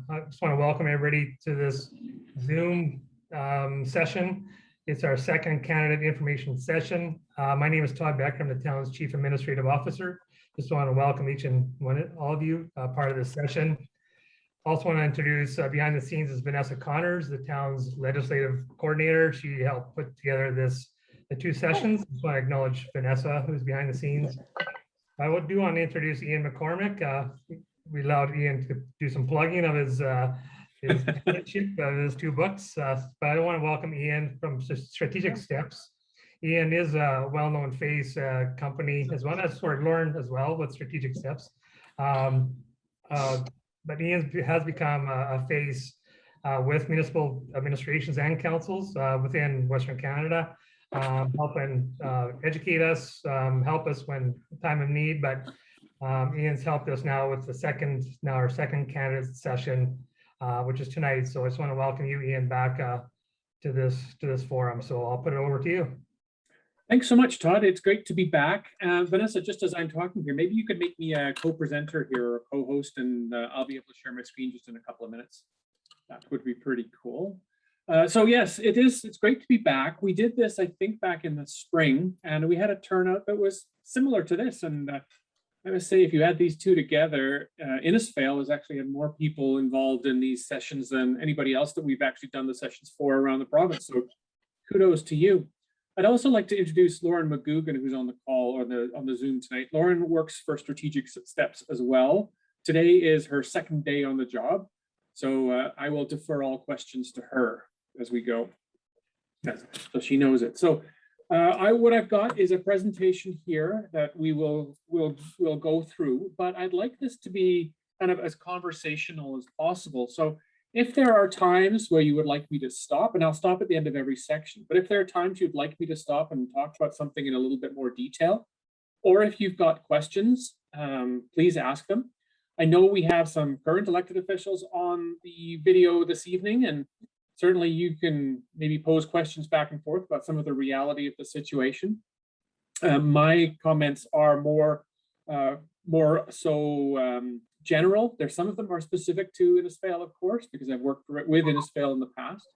I just want to welcome everybody to this Zoom session. It's our second candidate information session. My name is Todd Becker. I'm the town's Chief Administrative Officer. Just want to welcome each and all of you part of this session. Also want to introduce behind the scenes is Vanessa Connors, the town's legislative coordinator. She helped put together the two sessions. Just want to acknowledge Vanessa, who's behind the scenes. I do want to introduce Ian McCormick. We allowed Ian to do some plugging of his two books, but I want to welcome Ian from Strategic Steps. Ian is a well-known face company, as well as for Lauren as well with Strategic Steps. But Ian has become a face with municipal administrations and councils within Western Canada, helping educate us, help us when time of need. But Ian's helped us now with our second candidate session, which is tonight. So I just want to welcome you, Ian, back to this forum. So I'll put it over to you. Thanks so much, Todd. It's great to be back. Vanessa, just as I'm talking here, maybe you could make me a co-presenter here or co-host, and I'll be able to share my screen just in a couple of minutes. That would be pretty cool. So yes, it's great to be back. We did this, I think, back in the spring, and we had a turnout that was similar to this. And I would say if you add these two together, Innisfail has actually had more people involved in these sessions than anybody else that we've actually done the sessions for around the province. So kudos to you. I'd also like to introduce Lauren McGugan, who's on the call or on the Zoom tonight. Lauren works for Strategic Steps as well. Today is her second day on the job, so I will defer all questions to her as we go, so she knows it. So what I've got is a presentation here that we'll go through, but I'd like this to be kind of as conversational as possible. So if there are times where you would like me to stop, and I'll stop at the end of every section, but if there are times you'd like me to stop and talk about something in a little bit more detail, or if you've got questions, please ask them. I know we have some current elected officials on the video this evening, and certainly you can maybe pose questions back and forth about some of the reality of the situation. My comments are more general. Some of them are specific to Innisfail, of course, because I've worked with Innisfail in the past,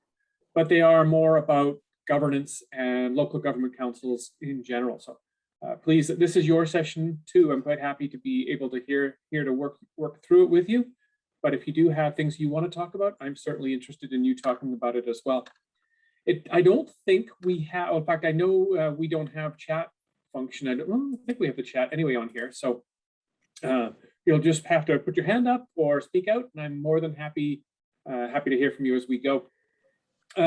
but they are more about governance and local government councils in general. So please, this is your session too. I'm quite happy to be able to here to work through it with you. But if you do have things you want to talk about, I'm certainly interested in you talking about it as well. I don't think we have, in fact, I know we don't have chat function. I don't think we have the chat anyway on here. So you'll just have to put your hand up or speak out, and I'm more than happy to hear from you as we go.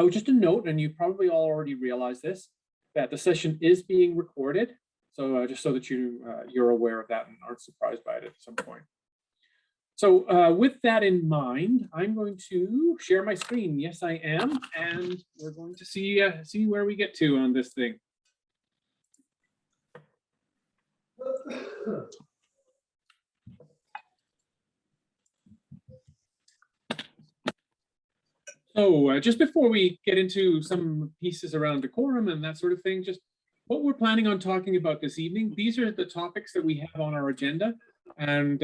Just a note, and you probably all already realize this, that the session is being recorded. So just so that you're aware of that and aren't surprised by it at some point. So with that in mind, I'm going to share my screen. Yes, I am, and we're going to see where we get to on this thing. So just before we get into some pieces around decorum and that sort of thing, just what we're planning on talking about this evening, these are the topics that we have on our agenda. And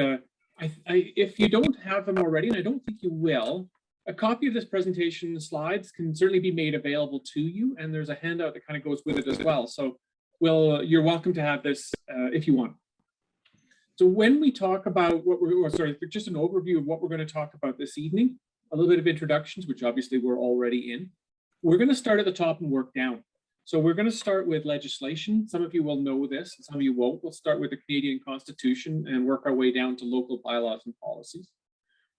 if you don't have them already, and I don't think you will, a copy of this presentation slides can certainly be made available to you. And there's a handout that kind of goes with it as well. So you're welcome to have this if you want. So when we talk about just an overview of what we're going to talk about this evening, a little bit of introductions, which obviously we're already in. We're going to start at the top and work down. So we're going to start with legislation. Some of you will know this, some of you won't. We'll start with the Canadian Constitution and work our way down to local bylaws and policies.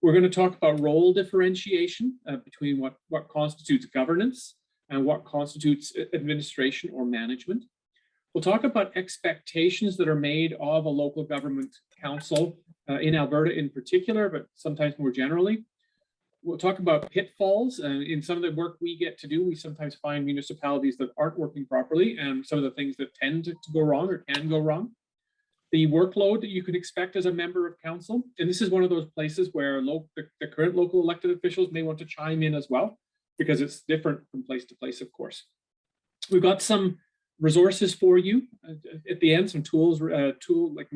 We're going to talk about role differentiation between what constitutes governance and what constitutes administration or management. We'll talk about expectations that are made of a local government council in Alberta in particular, but sometimes more generally. We'll talk about pitfalls. In some of the work we get to do, we sometimes find municipalities that aren't working properly and some of the things that tend to go wrong or can go wrong. The workload that you can expect as a member of council. And this is one of those places where the current local elected officials may want to chime in as well, because it's different from place to place, of course. We've got some resources for you at the end, some tools, like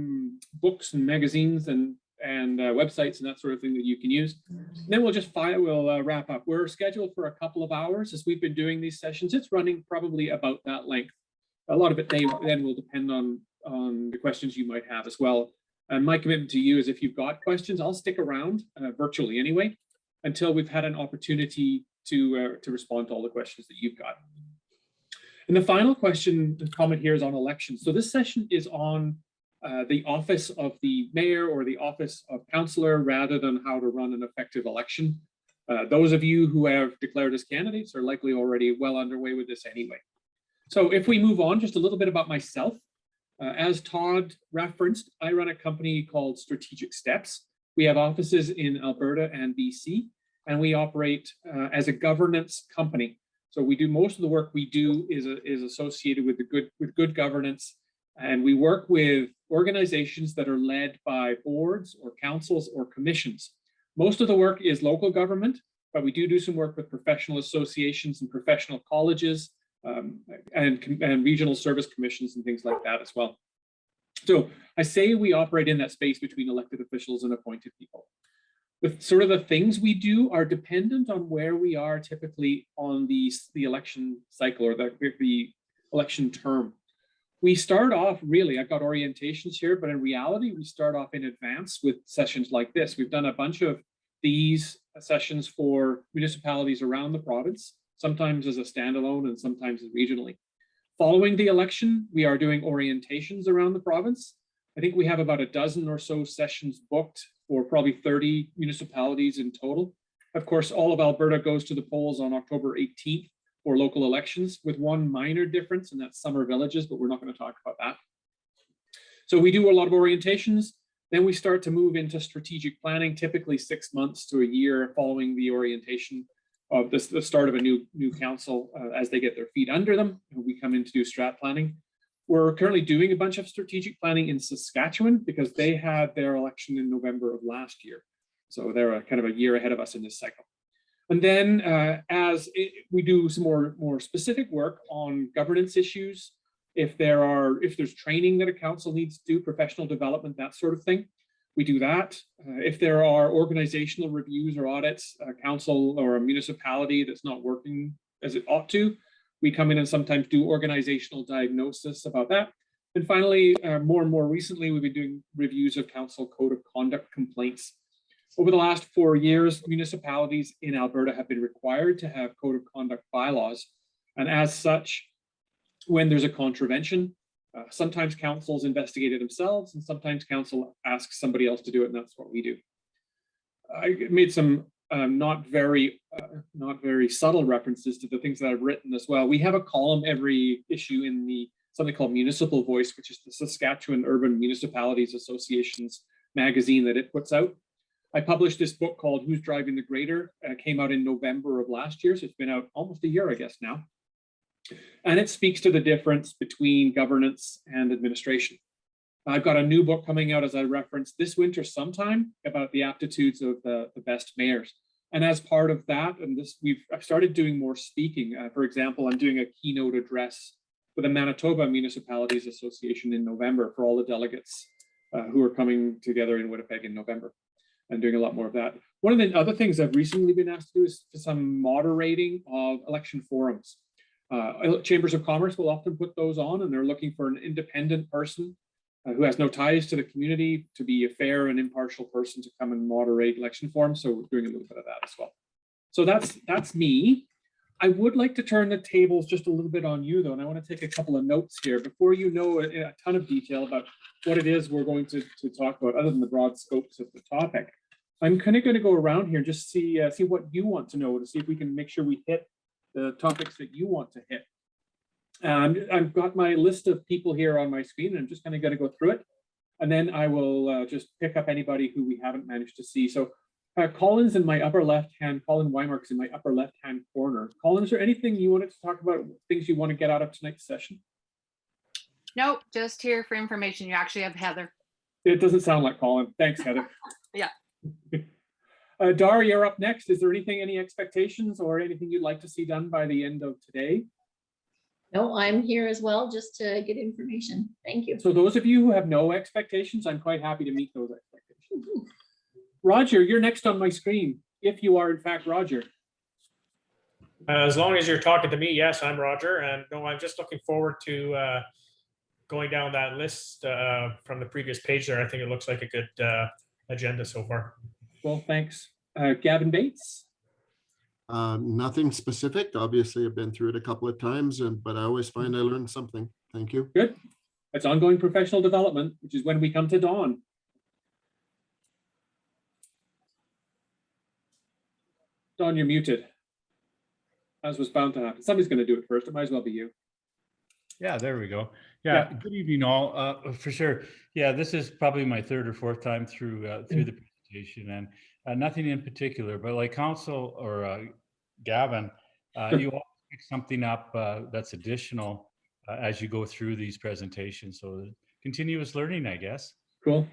books and magazines and and websites and that sort of thing that you can use. And then we'll wrap up. We're scheduled for a couple of hours as we've been doing these sessions. It's running probably about that length. A lot of it then will depend on the questions you might have as well. And my commitment to you is if you've got questions, I'll stick around virtually anyway, until we've had an opportunity to respond to all the questions that you've got. And the final question and comment here is on elections. So this session is on the office of the mayor or the office of councillor rather than how to run an effective election. Those of you who have declared as candidates are likely already well underway with this anyway. So if we move on, just a little bit about myself. As Todd referenced, I run a company called Strategic Steps. We have offices in Alberta and BC, and we operate as a governance company. So we do most of the work we do is associated with good governance, and we work with organizations that are led by boards or councils or commissions. Most of the work is local government, but we do some work with professional associations and professional colleges and regional service commissions and things like that as well. So I say we operate in that space between elected officials and appointed people. The sort of the things we do are dependent on where we are typically on the election cycle or the election term. We start off really, I've got orientations here, but in reality, we start off in advance with sessions like this. We've done a bunch of these sessions for municipalities around the province, sometimes as a standalone and sometimes regionally. Following the election, we are doing orientations around the province. I think we have about a dozen or so sessions booked for probably 30 municipalities in total. Of course, all of Alberta goes to the polls on October 18th for local elections, with one minor difference, and that's summer villages, but we're not going to talk about that. So we do a lot of orientations. Then we start to move into strategic planning, typically 6 months to a year following the orientation of the start of a new council as they get their feet under them. We come in to do strat planning. We're currently doing a bunch of strategic planning in Saskatchewan because they had their election in November of last year. So they're kind of a year ahead of us in this cycle. And then we do some more specific work on governance issues, if there's training that a council needs to do, professional development, that sort of thing, we do that. If there are organizational reviews or audits, a council or a municipality that's not working as it ought to, we come in and sometimes do organizational diagnosis about that. And finally, more and more recently, we've been doing reviews of council code of conduct complaints. Over the last 4 years, municipalities in Alberta have been required to have code of conduct bylaws. And as such, when there's a contravention, sometimes councils investigate it themselves, and sometimes council asks somebody else to do it, and that's what we do. I made some not very subtle references to the things that I've written as well. We have a column every issue in something called Municipal Voice, which is the Saskatchewan Urban Municipalities Association's magazine that it puts out. I published this book called Who's Driving the Grader. Came out in November of last year, so it's been out almost a year, I guess now. And it speaks to the difference between governance and administration. I've got a new book coming out, as I referenced, this winter sometime, about the aptitudes of the best mayors. And as part of that, and I've started doing more speaking. For example, I'm doing a keynote address for the Manitoba Municipalities Association in November for all the delegates who are coming together in Winnipeg in November. I'm doing a lot more of that. One of the other things I've recently been asked to do is some moderating of election forums. Chambers of Commerce will often put those on, and they're looking for an independent person who has no ties to the community to be a fair and impartial person to come and moderate election forums. So we're doing a little bit of that as well. So that's me. I would like to turn the tables just a little bit on you though, and I want to take a couple of notes here before you know a ton of detail about what it is we're going to talk about, other than the broad scopes of the topic. I'm kind of going to go around here and just see what you want to know, to see if we can make sure we hit the topics that you want to hit. I've got my list of people here on my screen, and I'm just kind of going to go through it. And then I will just pick up anybody who we haven't managed to see. So Colin's in my upper left-hand, Colin Weimark's in my upper left-hand corner. Colin, is there anything you wanted to talk about, things you want to get out of tonight's session? Nope, just here for information. You actually have Heather. It doesn't sound like Colin. Thanks, Heather. Yeah. Dar, you're up next. Is there any expectations or anything you'd like to see done by the end of today? No, I'm here as well, just to get information. Thank you. So those of you who have no expectations, I'm quite happy to meet those expectations. Roger, you're next on my screen, if you are in fact Roger. As long as you're talking to me, yes, I'm Roger, and no, I'm just looking forward to going down that list from the previous page there. I think it looks like a good agenda so far. Well, thanks. Gavin Bates? Nothing specific. Obviously, I've been through it a couple of times, but I always find I learn something. Thank you. Good. It's ongoing professional development, which is when we come to Dawn. Dawn, you're muted. As was bound to happen. Somebody's going to do it first. It might as well be you. Yeah, there we go. Yeah. Yeah, good evening all, for sure. Yeah, this is probably my third or fourth time through the presentation, and nothing in particular, but like Council or Gavin, you always pick something up that's additional as you go through these presentations. So continuous learning, I guess. Cool.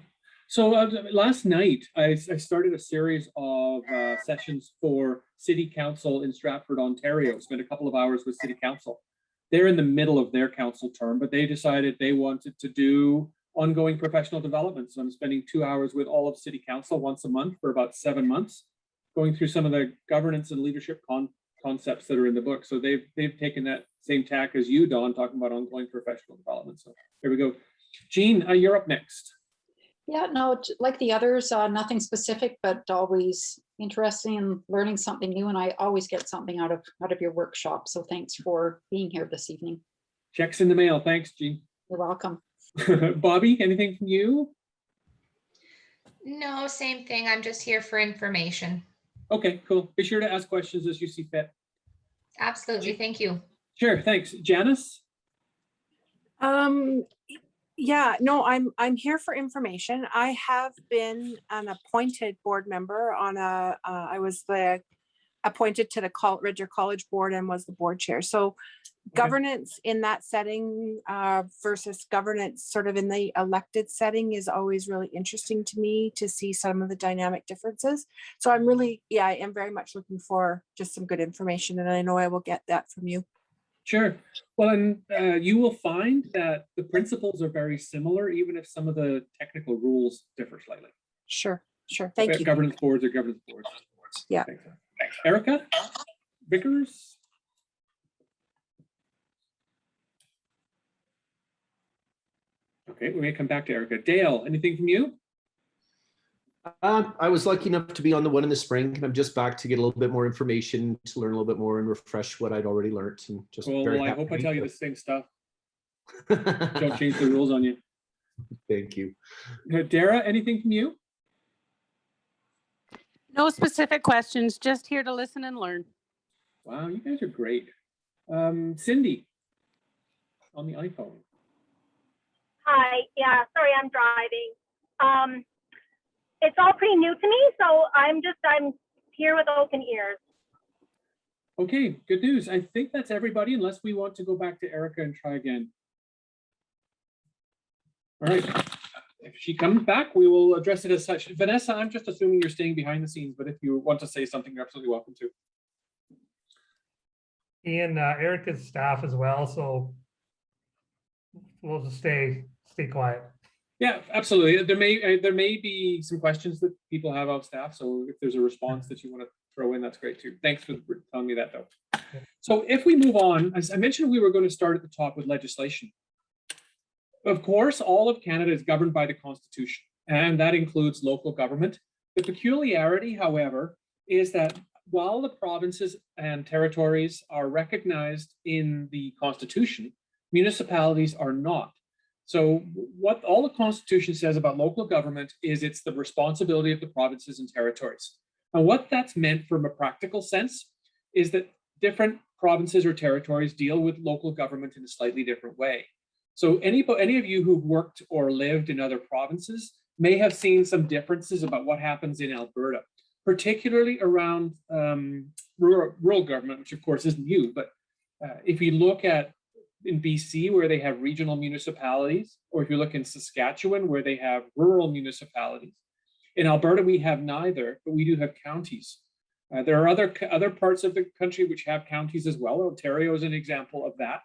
So last night, I started a series of sessions for City Council in Stratford, Ontario. Spent a couple of hours with City Council. They're in the middle of their council term, but they decided they wanted to do ongoing professional development. So I'm spending 2 hours with all of City Council once a month for about 7 months, going through some of the governance and leadership concepts that are in the book. So they've taken that same tack as you, Dawn, talking about ongoing professional development. So there we go. Jean, you're up next. Yeah, no, like the others, nothing specific, but always interesting and learning something new. And I always get something out of your workshop. So thanks for being here this evening. Checks in the mail. Thanks, Jean. You're welcome. Bobby, anything from you? No, same thing. I'm just here for information. Okay, cool. Be sure to ask questions as you see fit. Absolutely. Thank you. Sure, thanks. Janice? Yeah, no, I'm here for information. I have been an appointed board member on I was appointed to the Red Deer College Board and was the board chair. So governance in that setting versus governance sort of in the elected setting is always really interesting to me to see some of the dynamic differences. So I'm really, I am very much looking for just some good information, and I know I will get that from you. Sure. Well, and you will find that the principles are very similar, even if some of the technical rules differ slightly. Sure. Thank you. Governance boards are governance boards. Yeah. Thanks. Erica Vickers? Okay, we may come back to Erica. Dale, anything from you? I was lucky enough to be on the one in the spring, and I'm just back to get a little bit more information, to learn a little bit more and refresh what I'd already learned. And just Well, I hope I tell you the same stuff. Don't change the rules on you. Thank you. Dara, anything from you? No specific questions, just here to listen and learn. Wow, you guys are great. Cindy, on the iPhone. Hi, yeah, sorry, I'm driving. It's all pretty new to me, so I'm here with open ears. Okay, good news. I think that's everybody, unless we want to go back to Erica and try again. All right, if she comes back, we will address it as such. Vanessa, I'm just assuming you're staying behind the scenes, but if you want to say something, you're absolutely welcome to. And Erica's staff as well, so we'll just stay quiet. Yeah, absolutely. There may be some questions that people have of staff, so if there's a response that you want to throw in, that's great too. Thanks for telling me that, though. So if we move on, as I mentioned, we were going to start at the top with legislation. Of course, all of Canada is governed by the Constitution, and that includes local government. The peculiarity, however, is that while the provinces and territories are recognized in the Constitution, municipalities are not. So what all the Constitution says about local government is it's the responsibility of the provinces and territories. And what that's meant from a practical sense is that different provinces or territories deal with local government in a slightly different way. So any of you who've worked or lived in other provinces may have seen some differences about what happens in Alberta, particularly around rural government, which of course isn't you, but if you look at in BC where they have regional municipalities, or if you look in Saskatchewan where they have rural municipalities. In Alberta, we have neither, but we do have counties. There are other parts of the country which have counties as well. Ontario is an example of that.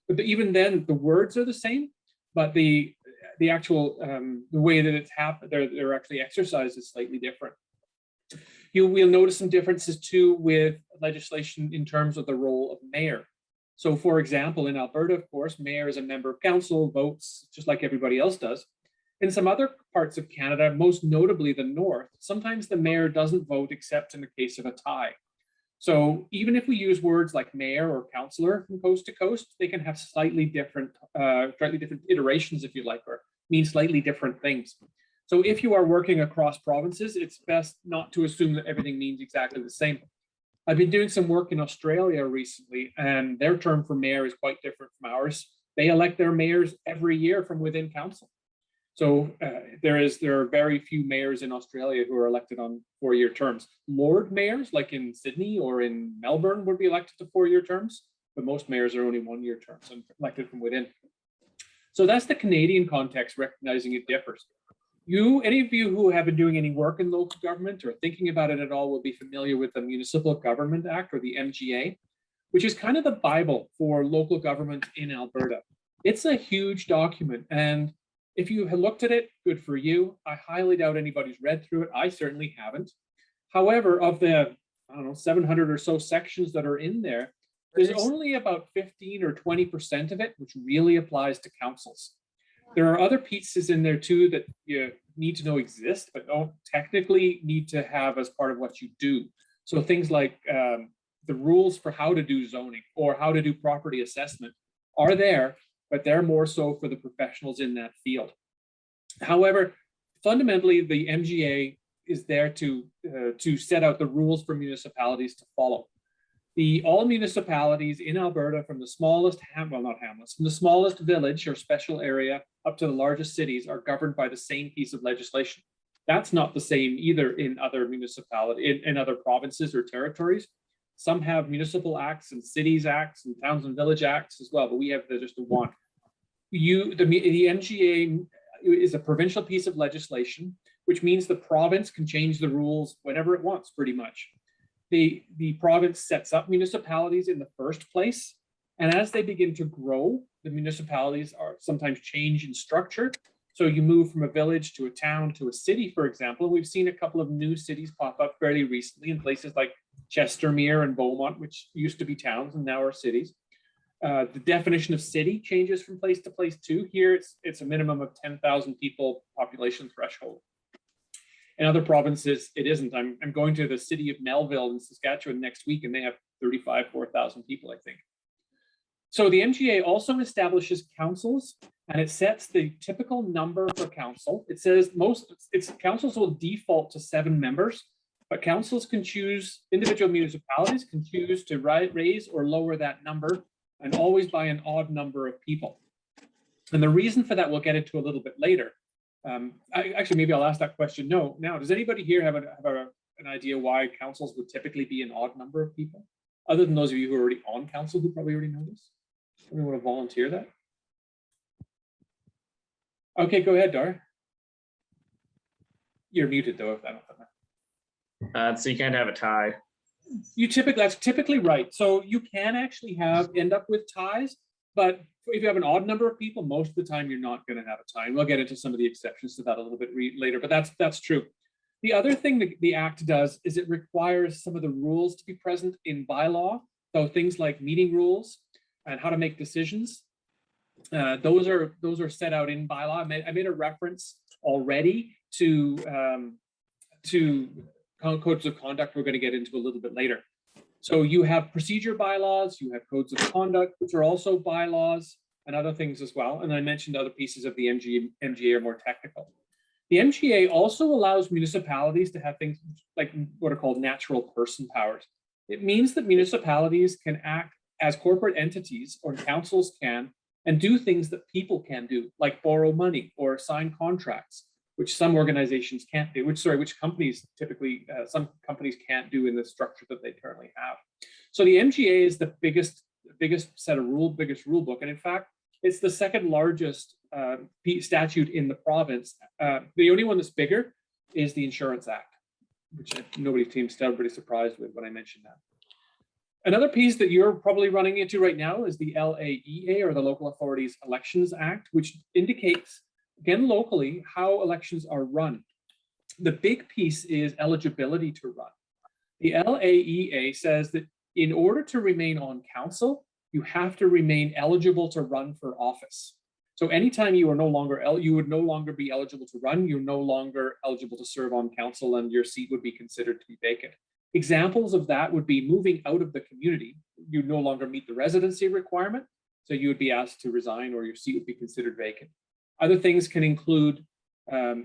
But even then, the words are the same, but the actual the way that it's happened, they're actually exercised is slightly different. You will notice some differences too with legislation in terms of the role of mayor. So for example, in Alberta, of course, mayor is a member of council, votes just like everybody else does. In some other parts of Canada, most notably the North, sometimes the mayor doesn't vote except in the case of a tie. So even if we use words like mayor or councillor from coast to coast, they can have slightly different iterations, if you like, or mean slightly different things. So if you are working across provinces, it's best not to assume that everything means exactly the same. I've been doing some work in Australia recently, and their term for mayor is quite different from ours. They elect their mayors every year from within council. So there are very few mayors in Australia who are elected on 4-year terms. Lord mayors, like in Sydney or in Melbourne, would be elected to 4-year terms, but most mayors are only 1-year terms and elected from within. So that's the Canadian context, recognizing it differs. Any of you who have been doing any work in local government or thinking about it at all will be familiar with the Municipal Government Act, or the MGA, which is kind of the Bible for local government in Alberta. It's a huge document, and if you have looked at it, good for you. I highly doubt anybody's read through it. I certainly haven't. However, of the, 700 or so sections that are in there, there's only about 15 or 20% of it which really applies to councils. There are other pieces in there too that you need to know exist, but don't technically need to have as part of what you do. So things like the rules for how to do zoning or how to do property assessment are there, but they're more so for the professionals in that field. However, fundamentally, the MGA is there to set out the rules for municipalities to follow. All municipalities in Alberta, from the smallest from the smallest village or special area up to the largest cities, are governed by the same piece of legislation. That's not the same either in other municipalities, in other provinces or territories. Some have municipal acts and cities acts and towns and village acts as well, but we have just the one. The MGA is a provincial piece of legislation, which means the province can change the rules whenever it wants, pretty much. The province sets up municipalities in the first place, and as they begin to grow, the municipalities are sometimes change in structure. So you move from a village to a town to a city, for example. We've seen a couple of new cities pop up fairly recently in places like Chestermere and Beaumont, which used to be towns and now are cities. The definition of city changes from place to place too. Here, it's a minimum of 10,000 people population threshold. In other provinces, it isn't. I'm going to the city of Melville in Saskatchewan next week, and they have 4,000 people, I think. So the MGA also establishes councils, and it sets the typical number for council. It says councils will default to 7 members, but councils can choose, individual municipalities can choose to raise or lower that number, and always by an odd number of people. And the reason for that, we'll get into a little bit later. Actually, maybe I'll ask that question. No, now, does anybody here have an idea why councils would typically be an odd number of people? Other than those of you who are already on council who probably already know this? Anyone want to volunteer that? Okay, go ahead, Dar. You're muted though, if I don't know. So you can't have a tie. That's typically right. So you can actually end up with ties, but if you have an odd number of people, most of the time you're not going to have a tie. And we'll get into some of the exceptions to that a little bit later, but that's true. The other thing that the Act does is it requires some of the rules to be present in bylaw. So things like meeting rules and how to make decisions. Those are set out in bylaw. I made a reference already to codes of conduct we're going to get into a little bit later. So you have procedure bylaws, you have codes of conduct, which are also bylaws and other things as well. And I mentioned other pieces of the MGA are more technical. The MGA also allows municipalities to have things like what are called natural person powers. It means that municipalities can act as corporate entities, or councils can, and do things that people can do, like borrow money or sign contracts, which some organizations can't do, which companies typically, some companies can't do in the structure that they currently have. So the MGA is the biggest rule book. And in fact, it's the second largest statute in the province. The only one that's bigger is the Insurance Act, which nobody seems to everybody surprised with when I mentioned that. Another piece that you're probably running into right now is the LAEA, or the Local Authorities Elections Act, which indicates Again, locally, how elections are run. The big piece is eligibility to run. The LAEA says that in order to remain on council, you have to remain eligible to run for office. So anytime you are no longer you would no longer be eligible to run, you're no longer eligible to serve on council, and your seat would be considered to be vacant. Examples of that would be moving out of the community. You no longer meet the residency requirement, so you would be asked to resign, or your seat would be considered vacant. Other things can include well,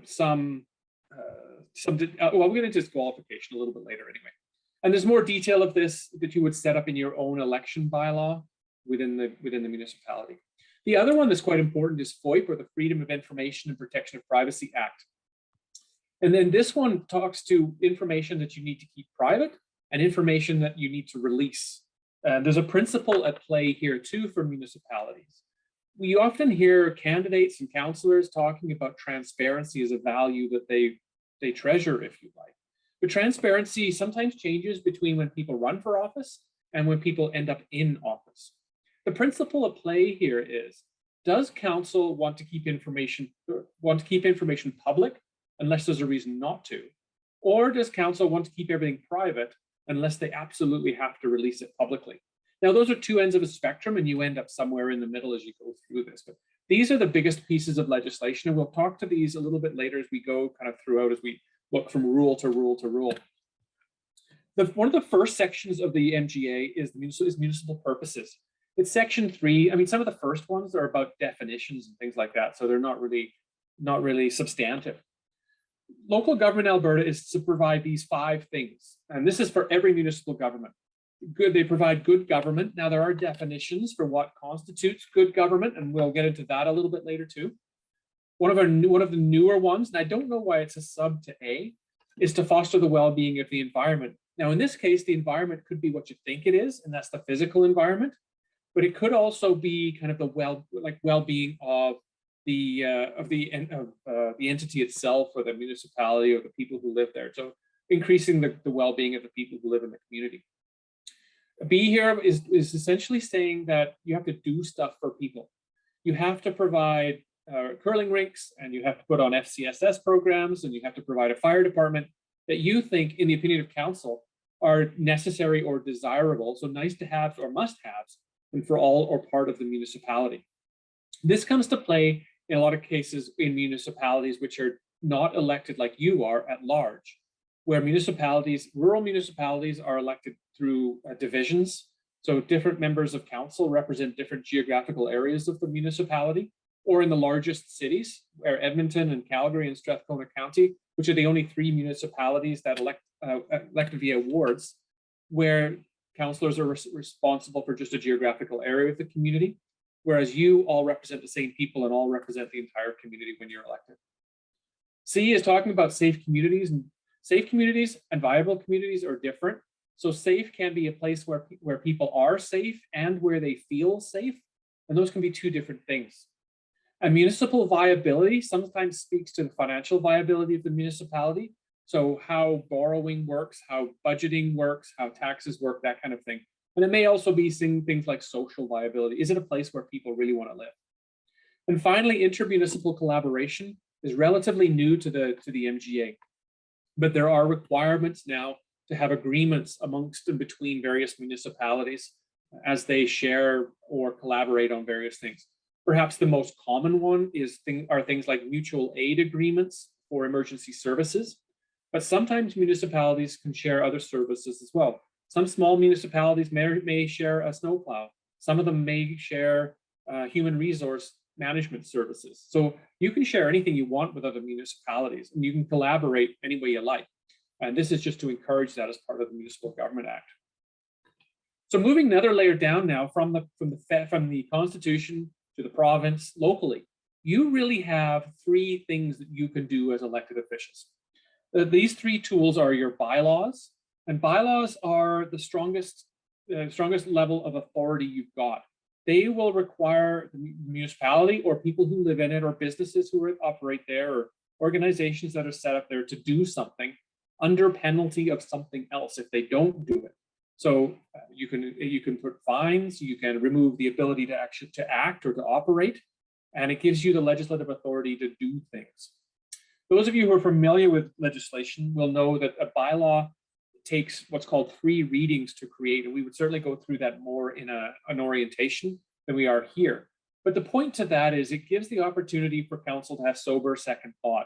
we'll get into disqualification a little bit later anyway. And there's more detail of this that you would set up in your own election bylaw within the municipality. The other one that's quite important is FOIP, or the Freedom of Information and Protection of Privacy Act. And then this one talks to information that you need to keep private and information that you need to release. There's a principle at play here too for municipalities. We often hear candidates and councillors talking about transparency as a value that they treasure, if you like. But transparency sometimes changes between when people run for office and when people end up in office. The principle at play here is, does council want to keep information public unless there's a reason not to? Or does council want to keep everything private unless they absolutely have to release it publicly? Now, those are two ends of a spectrum, and you end up somewhere in the middle as you go through this. But these are the biggest pieces of legislation, and we'll talk to these a little bit later as we go kind of throughout, as we look from rule to rule to rule. One of the first sections of the MGA is municipal purposes. It's section 3. I mean, some of the first ones are about definitions and things like that, so they're not really substantive. Local government in Alberta is to provide these 5 things, and this is for every municipal government. They provide good government. Now, there are definitions for what constitutes good government, and we'll get into that a little bit later too. One of the newer ones, and I don't know why it's a sub to A, is to foster the well-being of the environment. Now, in this case, the environment could be what you think it is, and that's the physical environment, but it could also be kind of the well-being of the entity itself, or the municipality, or the people who live there. So increasing the well-being of the people who live in the community. B here is essentially saying that you have to do stuff for people. You have to provide curling rinks, and you have to put on FCSS programs, and you have to provide a fire department that you think, in the opinion of council, are necessary or desirable, so nice to have or must haves, and for all or part of the municipality. This comes to play in a lot of cases in municipalities which are not elected like you are at large, where rural municipalities are elected through divisions. So different members of council represent different geographical areas of the municipality, or in the largest cities, where Edmonton and Calgary and Strathcona County, which are the only 3 municipalities that elect via wards, where councillors are responsible for just a geographical area of the community, whereas you all represent the same people and all represent the entire community when you're elected. C is talking about safe communities, and safe communities and viable communities are different. So safe can be a place where people are safe and where they feel safe, and those can be 2 different things. And municipal viability sometimes speaks to the financial viability of the municipality. So how borrowing works, how budgeting works, how taxes work, that kind of thing. And it may also be seeing things like social viability. Is it a place where people really want to live? And finally, intermunicipal collaboration is relatively new to the MGA, but there are requirements now to have agreements amongst and between various municipalities as they share or collaborate on various things. Perhaps the most common one are things like mutual aid agreements for emergency services, but sometimes municipalities can share other services as well. Some small municipalities may share a snowplow. Some of them may share human resource management services. So you can share anything you want with other municipalities, and you can collaborate any way you like. And this is just to encourage that as part of the Municipal Government Act. So moving another layer down now from the Constitution to the province locally, you really have 3 things that you can do as elected officials. These 3 tools are your bylaws, and bylaws are the strongest level of authority you've got. They will require the municipality or people who live in it, or businesses who operate there, or organizations that are set up there to do something under penalty of something else if they don't do it. So you can put fines, you can remove the ability to act or to operate. and it gives you the legislative authority to do things. Those of you who are familiar with legislation will know that a bylaw takes what's called 3 readings to create, and we would certainly go through that more in an orientation than we are here. But the point to that is it gives the opportunity for council to have sober second thought.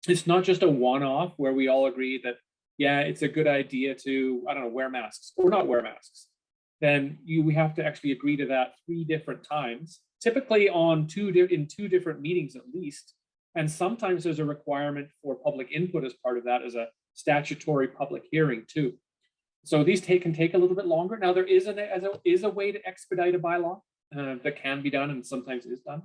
It's not just a one-off where we all agree that, yeah, it's a good idea to, I don't know, wear masks or not wear masks. Then we have to actually agree to that 3 different times, typically in 2 different meetings at least. And sometimes there's a requirement for public input as part of that as a statutory public hearing too. So these can take a little bit longer. Now there is a way to expedite a bylaw that can be done and sometimes is done.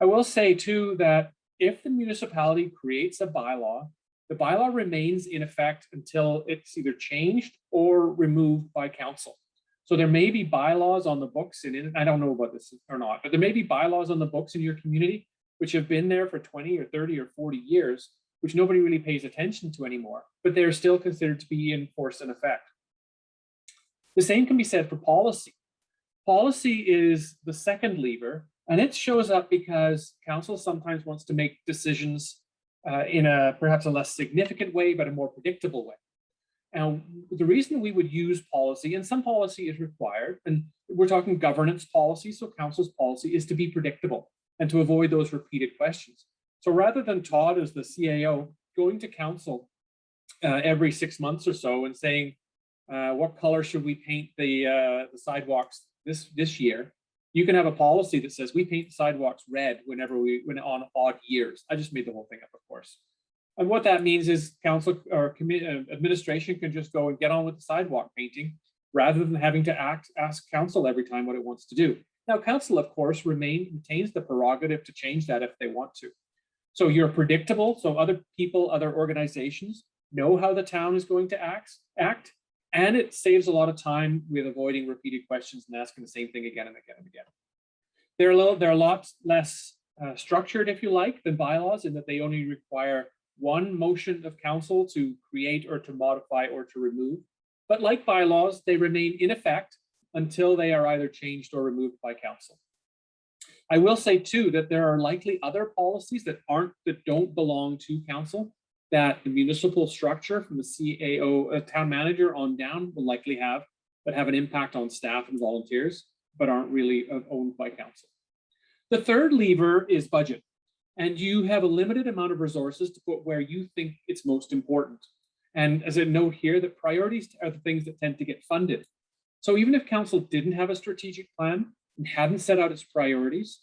I will say too that if the municipality creates a bylaw, the bylaw remains in effect until it's either changed or removed by council. So there may be bylaws on the books, and I don't know about this or not, but there may be bylaws on the books in your community which have been there for 20 or 30 or 40 years, which nobody really pays attention to anymore, but they're still considered to be in force and effect. The same can be said for policy. Policy is the second lever, and it shows up because council sometimes wants to make decisions in perhaps a less significant way, but a more predictable way. And the reason we would use policy, and some policy is required, and we're talking governance policy, so council's policy is to be predictable and to avoid those repeated questions. So rather than Todd as the CAO going to council every 6 months or so and saying, what color should we paint the sidewalks this year? You can have a policy that says we paint the sidewalks red when on odd years. I just made the whole thing up, of course. And what that means is council or administration can just go and get on with the sidewalk painting rather than having to ask council every time what it wants to do. Now, council, of course, retains the prerogative to change that if they want to. So you're predictable. So other people, other organizations know how the town is going to act, and it saves a lot of time with avoiding repeated questions and asking the same thing again and again and again. They're a lot less structured, if you like, than bylaws in that they only require one motion of council to create or to modify or to remove. But like bylaws, they remain in effect until they are either changed or removed by council. I will say too that there are likely other policies that don't belong to council that the municipal structure from the CAO, town manager on down will likely have, but have an impact on staff and volunteers, but aren't really owned by council. The third lever is budget. And you have a limited amount of resources to put where you think it's most important. And as a note here, the priorities are the things that tend to get funded. So even if council didn't have a strategic plan and hadn't set out its priorities,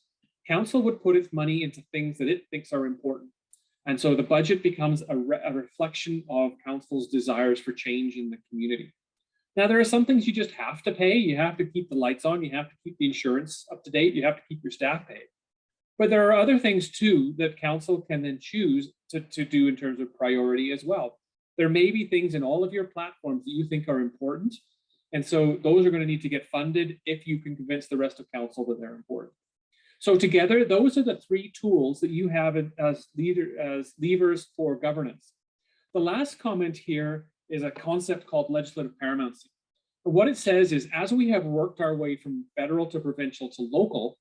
council would put its money into things that it thinks are important. And so the budget becomes a reflection of council's desires for change in the community. Now, there are some things you just have to pay. You have to keep the lights on. You have to keep the insurance up to date. You have to keep your staff paid. But there are other things too that council can then choose to do in terms of priority as well. There may be things in all of your platforms that you think are important. And so those are going to need to get funded if you can convince the rest of council that they're important. So together, those are the 3 tools that you have as levers for governance. The last comment here is a concept called legislative paramountcy. What it says is, as we have worked our way from federal to provincial to local,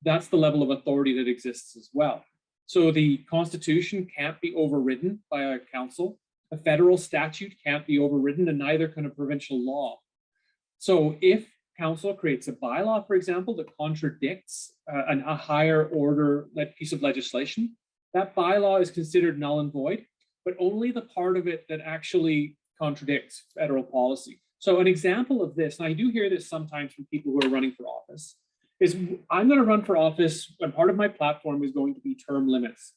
that's the level of authority that exists as well. So the Constitution can't be overridden by a council. A federal statute can't be overridden, and neither can a provincial law. So if council creates a bylaw, for example, that contradicts a higher order piece of legislation, that bylaw is considered null and void, but only the part of it that actually contradicts federal policy. So an example of this, and I do hear this sometimes from people who are running for office, is I'm going to run for office, and part of my platform is going to be term limits.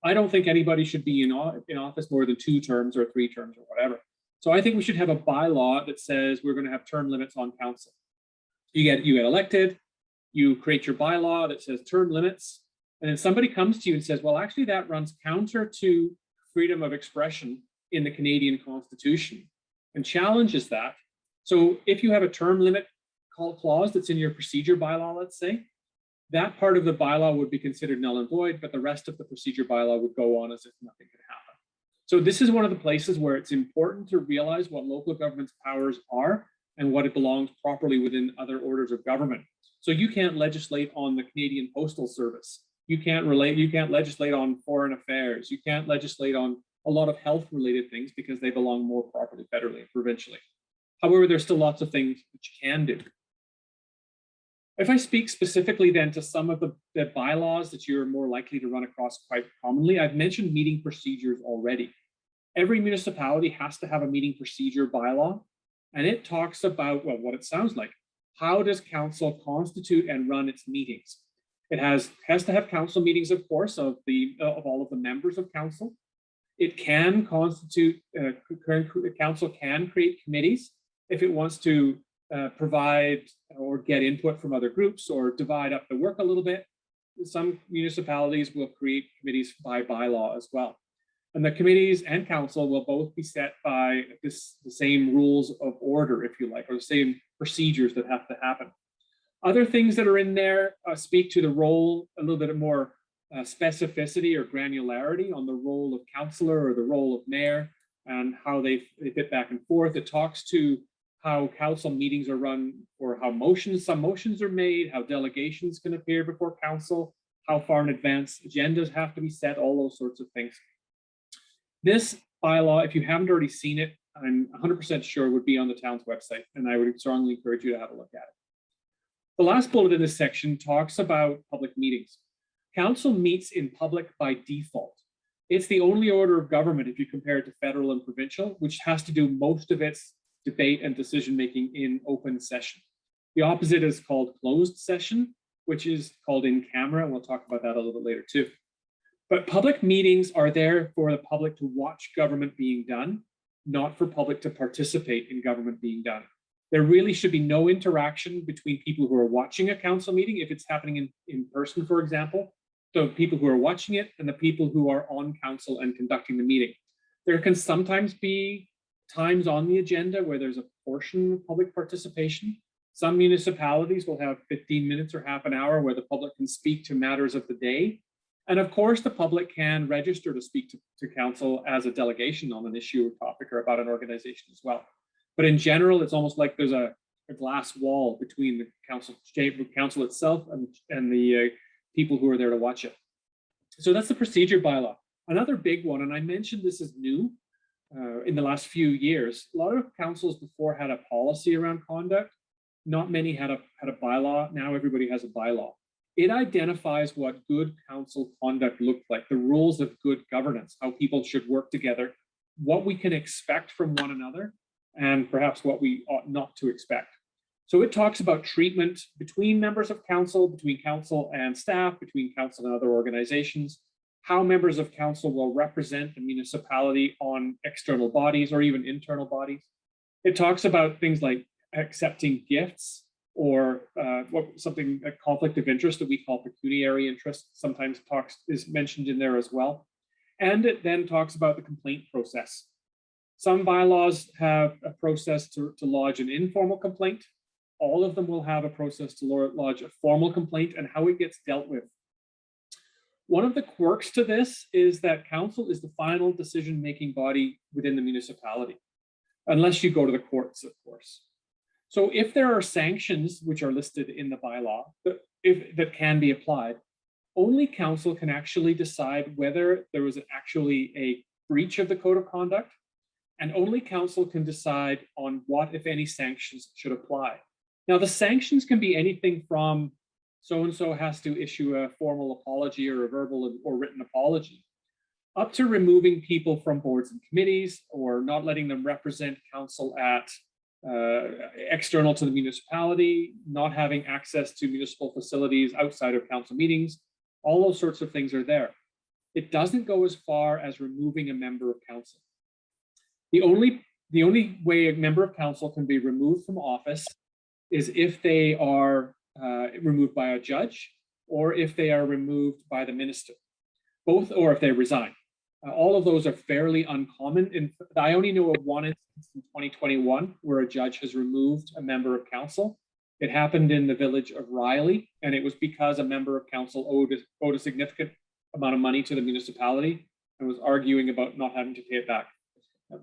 I don't think anybody should be in office more than 2 terms or 3 terms or whatever. So I think we should have a bylaw that says we're going to have term limits on council. You get elected, you create your bylaw that says term limits, and then somebody comes to you and says, well, actually that runs counter to freedom of expression in the Canadian Constitution, and challenges that. So if you have a term limit clause that's in your procedure bylaw, let's say, that part of the bylaw would be considered null and void, but the rest of the procedure bylaw would go on as if nothing had happened. So this is one of the places where it's important to realize what local government's powers are and what it belongs properly within other orders of government. So you can't legislate on the Canadian Postal Service. You can't legislate on foreign affairs. You can't legislate on a lot of health related things because they belong more properly federally and provincially. However, there's still lots of things that you can do. If I speak specifically then to some of the bylaws that you're more likely to run across quite commonly, I've mentioned meeting procedures already. Every municipality has to have a meeting procedure bylaw, and it talks about, well, what it sounds like. How does council constitute and run its meetings? It has to have council meetings, of course, of all of the members of council. It can constitute, council can create committees if it wants to provide or get input from other groups or divide up the work a little bit. Some municipalities will create committees by bylaw as well. And the committees and council will both be set by the same rules of order, if you like, or the same procedures that have to happen. Other things that are in there speak to the role, a little bit more specificity or granularity on the role of councillor or the role of mayor and how they fit back and forth. It talks to how council meetings are run or how some motions are made, how delegations can appear before council, how far in advance agendas have to be set, all those sorts of things. This bylaw, if you haven't already seen it, I'm 100% sure would be on the town's website, and I would strongly encourage you to have a look at it. The last bullet in this section talks about public meetings. Council meets in public by default. It's the only order of government, if you compare it to federal and provincial, which has to do most of its debate and decision-making in open session. The opposite is called closed session, which is called in camera, and we'll talk about that a little bit later too. But public meetings are there for the public to watch government being done, not for public to participate in government being done. There really should be no interaction between people who are watching a council meeting, if it's happening in person, for example, the people who are watching it and the people who are on council and conducting the meeting. There can sometimes be times on the agenda where there's a portion of public participation. Some municipalities will have 15 minutes or half an hour where the public can speak to matters of the day. And of course, the public can register to speak to council as a delegation on an issue or topic or about an organization as well. But in general, it's almost like there's a glass wall between the council itself and the people who are there to watch it. So that's the procedure bylaw. Another big one, and I mentioned this is new in the last few years. A lot of councils before had a policy around conduct. Not many had a bylaw. Now everybody has a bylaw. It identifies what good council conduct looks like, the rules of good governance, how people should work together, what we can expect from one another, and perhaps what we ought not to expect. So it talks about treatment between members of council, between council and staff, between council and other organizations, how members of council will represent the municipality on external bodies or even internal bodies. It talks about things like accepting gifts or something a conflict of interest that we call pecuniary interest sometimes is mentioned in there as well. And it then talks about the complaint process. Some bylaws have a process to lodge an informal complaint. All of them will have a process to lodge a formal complaint and how it gets dealt with. One of the quirks to this is that council is the final decision-making body within the municipality, unless you go to the courts, of course. So if there are sanctions which are listed in the bylaw that can be applied, only council can actually decide whether there was actually a breach of the code of conduct, and only council can decide on what, if any, sanctions should apply. Now, the sanctions can be anything from so-and-so has to issue a formal apology or a verbal or written apology, up to removing people from boards and committees or not letting them represent council at external to the municipality, not having access to municipal facilities outside of council meetings. All those sorts of things are there. It doesn't go as far as removing a member of council. The only way a member of council can be removed from office is if they are removed by a judge or if they are removed by the minister, both, or if they resign. All of those are fairly uncommon. I only know of one instance in 2021 where a judge has removed a member of council. It happened in the village of Riley, and it was because a member of council owed a significant amount of money to the municipality and was arguing about not having to pay it back.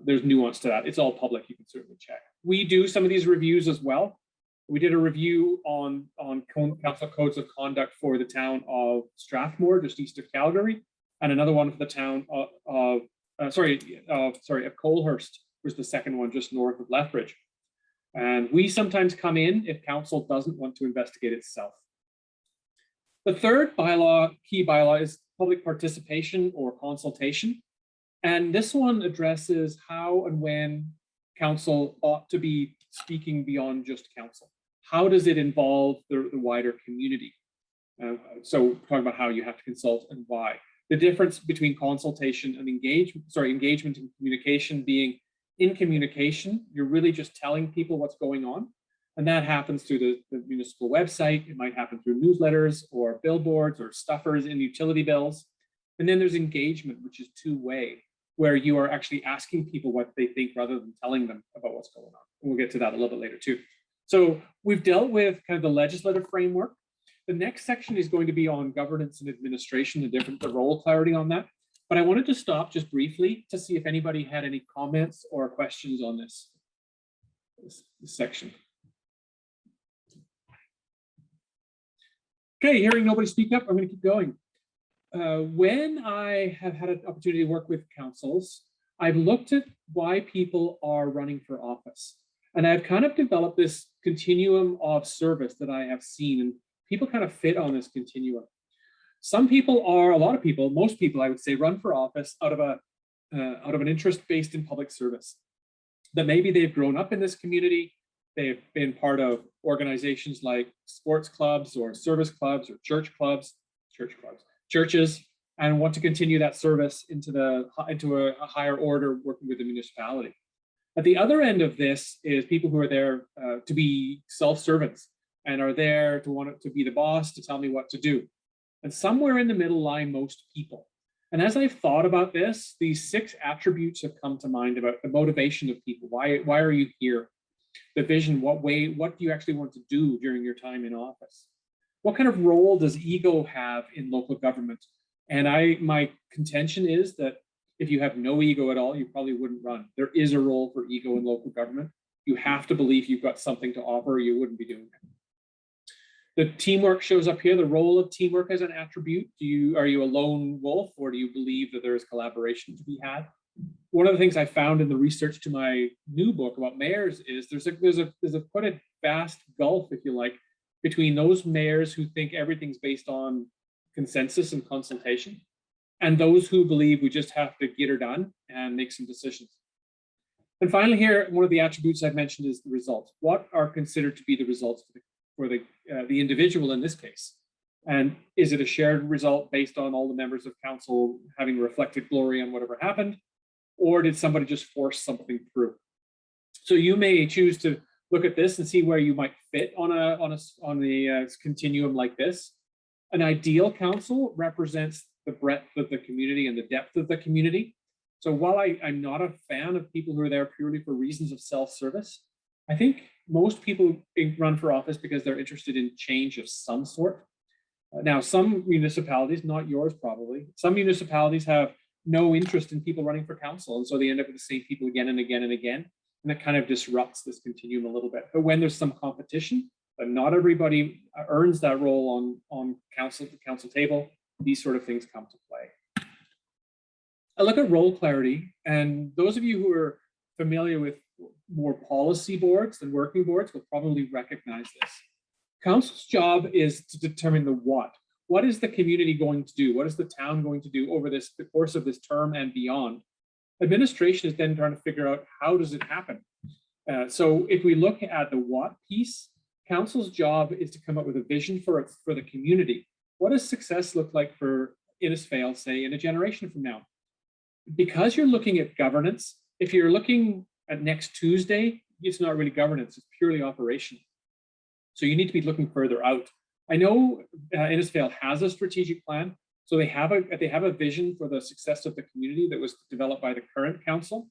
There's nuance to that. It's all public. You can certainly check. We do some of these reviews as well. We did a review on council codes of conduct for the town of Strathmore, just east of Calgary, and another one for the town of Colehurst was the second one, just north of Lethbridge. And we sometimes come in if council doesn't want to investigate itself. The third key bylaw is public participation or consultation. And this one addresses how and when council ought to be speaking beyond just council. How does it involve the wider community? So talking about how you have to consult and why. The difference between consultation and engagement and communication being in communication, you're really just telling people what's going on. And that happens through the municipal website. It might happen through newsletters or billboards or stuffers in utility bills. And then there's engagement, which is two-way, where you are actually asking people what they think rather than telling them about what's going on. And we'll get to that a little bit later too. So we've dealt with kind of the legislative framework. The next section is going to be on governance and administration, the role clarity on that. But I wanted to stop just briefly to see if anybody had any comments or questions on this section. Okay, hearing nobody speak up, I'm going to keep going. When I have had an opportunity to work with councils, I've looked at why people are running for office. And I've kind of developed this continuum of service that I have seen, and people kind of fit on this continuum. Some people are, a lot of people, most people I would say, run for office out of an interest based in public service. That maybe they've grown up in this community, they've been part of organizations like sports clubs or service clubs or churches, and want to continue that service into a higher order working with the municipality. At the other end of this is people who are there to be self-servants and are there to want to be the boss, to tell me what to do. And somewhere in the middle lie most people. And as I've thought about this, these 6 attributes have come to mind about the motivation of people. Why are you here? The vision, what do you actually want to do during your time in office? What kind of role does ego have in local government? And my contention is that if you have no ego at all, you probably wouldn't run. There is a role for ego in local government. You have to believe you've got something to offer or you wouldn't be doing it. The teamwork shows up here, the role of teamwork as an attribute. Are you a lone wolf, or do you believe that there is collaboration to be had? One of the things I found in the research to my new book about mayors is there's quite a vast gulf, if you like, between those mayors who think everything's based on consensus and consultation, and those who believe we just have to get her done and make some decisions. And finally here, one of the attributes I've mentioned is the results. What are considered to be the results for the individual in this case? And is it a shared result based on all the members of council having reflected glory on whatever happened? Or did somebody just force something through? So you may choose to look at this and see where you might fit on the continuum like this. An ideal council represents the breadth of the community and the depth of the community. So while I'm not a fan of people who are there purely for reasons of self-service, I think most people run for office because they're interested in change of some sort. Now, some municipalities, not yours probably, some municipalities have no interest in people running for council. And so they end up with the same people again and again and again. And that kind of disrupts this continuum a little bit. But when there's some competition, but not everybody earns that role on the council table, these sort of things come to play. I look at role clarity, and those of you who are familiar with more policy boards than working boards will probably recognize this. Council's job is to determine the what. What is the community going to do? What is the town going to do over the course of this term and beyond? Administration is then trying to figure out how does it happen. So if we look at the what piece, council's job is to come up with a vision for the community. What does success look like for Innisfail, say, in a generation from now? Because you're looking at governance, if you're looking at next Tuesday, it's not really governance, it's purely operational. So you need to be looking further out. I know Innisfail has a strategic plan, so they have a vision for the success of the community that was developed by the current council.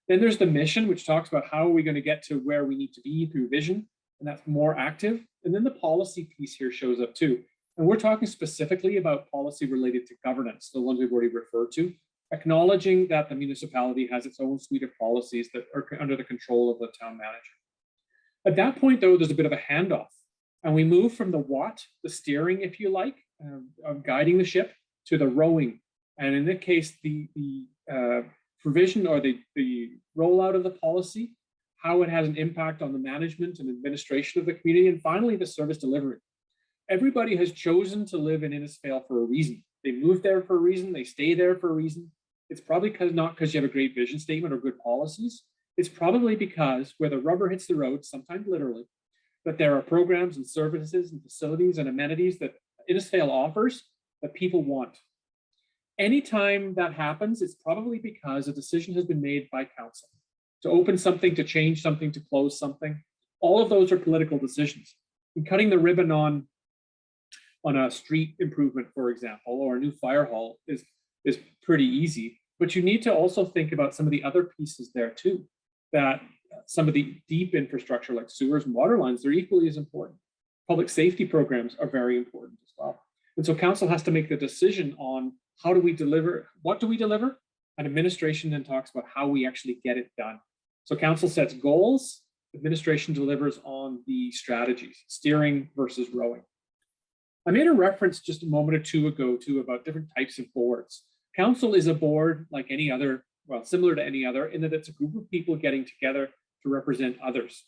Then there's the mission, which talks about how are we going to get to where we need to be through vision, and that's more active. And then the policy piece here shows up too. And we're talking specifically about policy related to governance, the ones we've already referred to, acknowledging that the municipality has its own suite of policies that are under the control of the town manager. At that point, though, there's a bit of a handoff, and we move from the what, the steering, if you like, of guiding the ship, to the rowing. And in that case, the provision or the rollout of the policy, how it has an impact on the management and administration of the community, and finally, the service delivery. Everybody has chosen to live in Innisfail for a reason. They moved there for a reason. They stay there for a reason. It's probably not because you have a great vision statement or good policies. It's probably because where the rubber hits the road, sometimes literally, that there are programs and services and facilities and amenities that Innisfail offers that people want. Anytime that happens, it's probably because a decision has been made by council to open something, to change something, to close something. All of those are political decisions. And cutting the ribbon on a street improvement, for example, or a new fire hall is pretty easy. But you need to also think about some of the other pieces there too, that some of the deep infrastructure like sewers and water lines, they're equally as important. Public safety programs are very important as well. And so council has to make the decision on how do we deliver, what do we deliver? And administration then talks about how we actually get it done. So council sets goals, administration delivers on the strategies, steering versus rowing. I made a reference just a moment or two ago too about different types of boards. Council is a board like any other, well, similar to any other, in that it's a group of people getting together to represent others.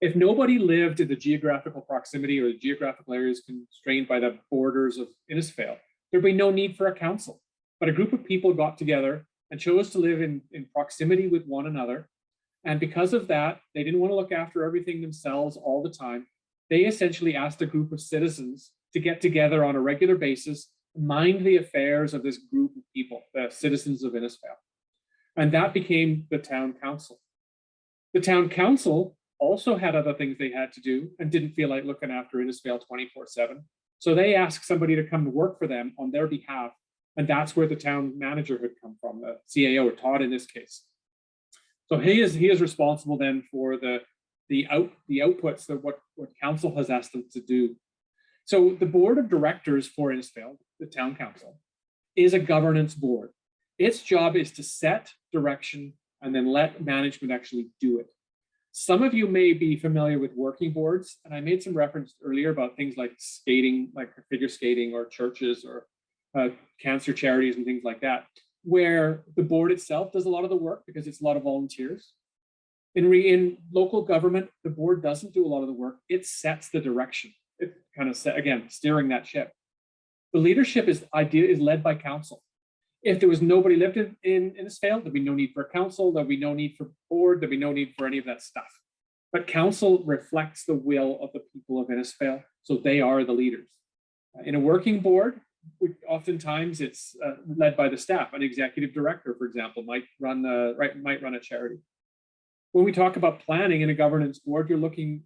If nobody lived in the geographical proximity or the geographical areas constrained by the borders of Innisfail, there'd be no need for a council. But a group of people got together and chose to live in proximity with one another. And because of that, they didn't want to look after everything themselves all the time. They essentially asked a group of citizens to get together on a regular basis, mind the affairs of this group of people, the citizens of Innisfail. And that became the town council. The town council also had other things they had to do and didn't feel like looking after Innisfail 24/7. So they asked somebody to come to work for them on their behalf. And that's where the town manager had come from, the CAO, or Todd in this case. So he is responsible then for the outputs of what council has asked them to do. So the board of directors for Innisfail, the town council, is a governance board. Its job is to set direction and then let management actually do it. Some of you may be familiar with working boards, and I made some reference earlier about things like skating, like figure skating, or churches, or cancer charities and things like that, where the board itself does a lot of the work because it's a lot of volunteers. In local government, the board doesn't do a lot of the work. It sets the direction. It kind of again, steering that ship. The leadership is led by council. If there was nobody lived in Innisfail, there'd be no need for a council, there'd be no need for board, there'd be no need for any of that stuff. But council reflects the will of the people of Innisfail, so they are the leaders. In a working board, oftentimes it's led by the staff. An executive director, for example, might run a charity. When we talk about planning in a governance board, you're looking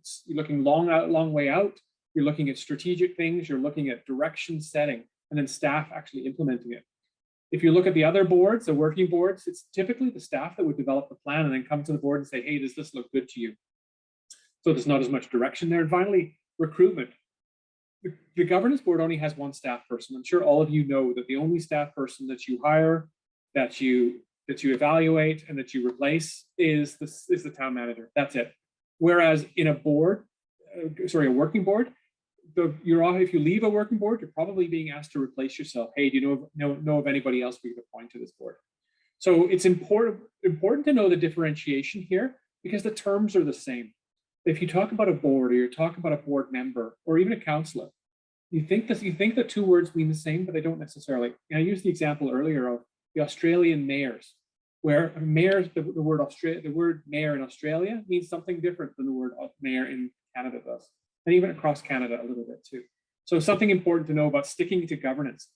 long way out. You're looking at strategic things. You're looking at direction setting, and then staff actually implementing it. If you look at the other boards, the working boards, it's typically the staff that would develop the plan and then come to the board and say, hey, does this look good to you? So there's not as much direction there. And finally, recruitment. The governance board only has one staff person. I'm sure all of you know that the only staff person that you hire, that you evaluate, and that you replace is the town manager. That's it. Whereas in a working board, if you leave a working board, you're probably being asked to replace yourself. Hey, do you know of anybody else we could appoint to this board? So it's important to know the differentiation here, because the terms are the same. If you talk about a board, or you're talking about a board member, or even a councillor, you think the two words mean the same, but they don't necessarily. And I used the example earlier of the Australian mayors, where mayors, the word mayor in Australia means something different than the word mayor in Canada does, and even across Canada a little bit too. So something important to know about sticking to governance.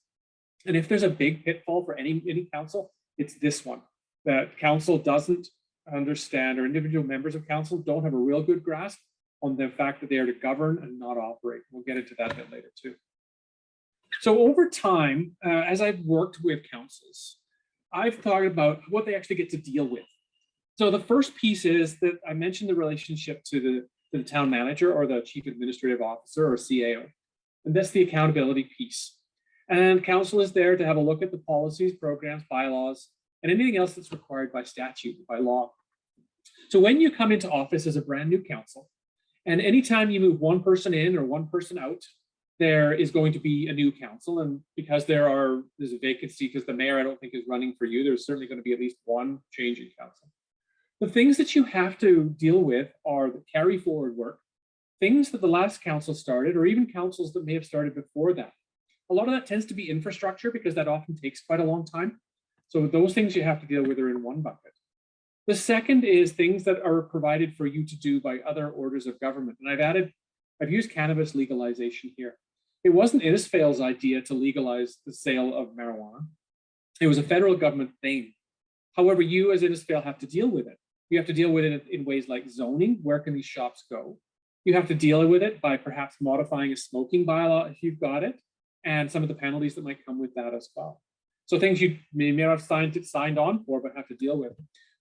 And if there's a big pitfall for any council, it's this one, that council doesn't understand, or individual members of council don't have a real good grasp on the fact that they are to govern and not operate. We'll get into that a bit later too. So over time, as I've worked with councils, I've thought about what they actually get to deal with. So the first piece is that I mentioned the relationship to the town manager, or the chief administrative officer, or CAO. And that's the accountability piece. And council is there to have a look at the policies, programs, bylaws, and anything else that's required by statute, by law. So when you come into office as a brand new council, and anytime you move one person in or one person out, there is going to be a new council. And because there's a vacancy, because the mayor I don't think is running for you, there's certainly going to be at least one change in council. The things that you have to deal with are the carry forward work, things that the last council started, or even councils that may have started before that. A lot of that tends to be infrastructure because that often takes quite a long time. So those things you have to deal with are in one bucket. The second is things that are provided for you to do by other orders of government. And I've used cannabis legalization here. It wasn't Innisfail's idea to legalize the sale of marijuana. It was a federal government thing. However, you as Innisfail have to deal with it. You have to deal with it in ways like zoning. Where can these shops go? You have to deal with it by perhaps modifying a smoking bylaw if you've got it, and some of the penalties that might come with that as well. So things you may not have signed on for, but have to deal with.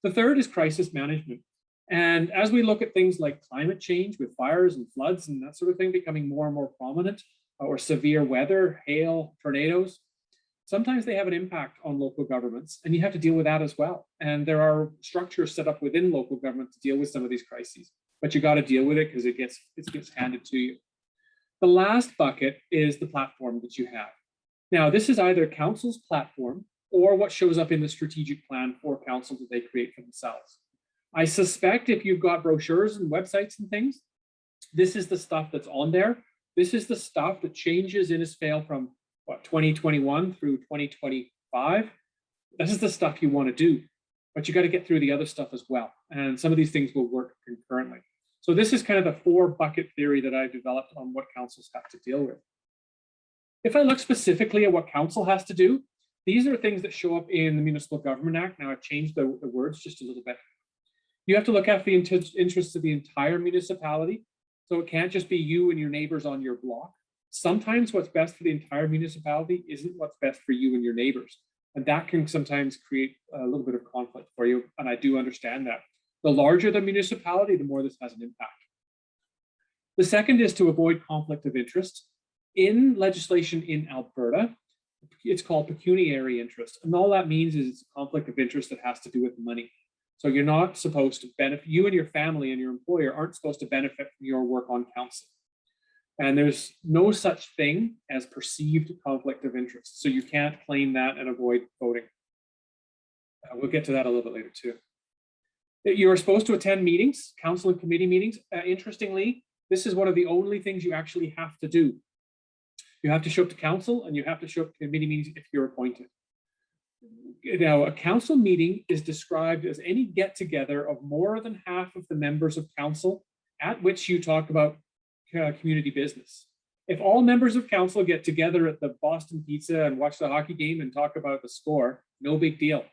The third is crisis management. And as we look at things like climate change with fires and floods and that sort of thing becoming more and more prominent, or severe weather, hail, tornadoes, sometimes they have an impact on local governments, and you have to deal with that as well. And there are structures set up within local government to deal with some of these crises, but you got to deal with it because it gets handed to you. The last bucket is the platform that you have. Now, this is either council's platform or what shows up in the strategic plan for council that they create for themselves. I suspect if you've got brochures and websites and things, this is the stuff that's on there. This is the stuff that changes Innisfail from 2021 through 2025. This is the stuff you want to do, but you got to get through the other stuff as well. And some of these things will work concurrently. So this is kind of the 4-bucket theory that I've developed on what councils have to deal with. If I look specifically at what council has to do, these are things that show up in the Municipal Government Act. Now I've changed the words just a little bit. You have to look after the interests of the entire municipality. So it can't just be you and your neighbors on your block. Sometimes what's best for the entire municipality isn't what's best for you and your neighbors. And that can sometimes create a little bit of conflict for you. And I do understand that. The larger the municipality, the more this has an impact. The second is to avoid conflict of interest. In legislation in Alberta, it's called pecuniary interest. And all that means is it's a conflict of interest that has to do with money. So you're not supposed to benefit, you and your family and your employer aren't supposed to benefit from your work on council. And there's no such thing as perceived conflict of interest. So you can't claim that and avoid voting. We'll get to that a little bit later too. You're supposed to attend meetings, council and committee meetings. Interestingly, this is one of the only things you actually have to do. You have to show up to council and you have to show up to committee meetings if you're appointed. Now, a council meeting is described as any get together of more than half of the members of council at which you talk about community business. If all members of council get together at the Boston Pizza and watch the hockey game and talk about the score, no big deal.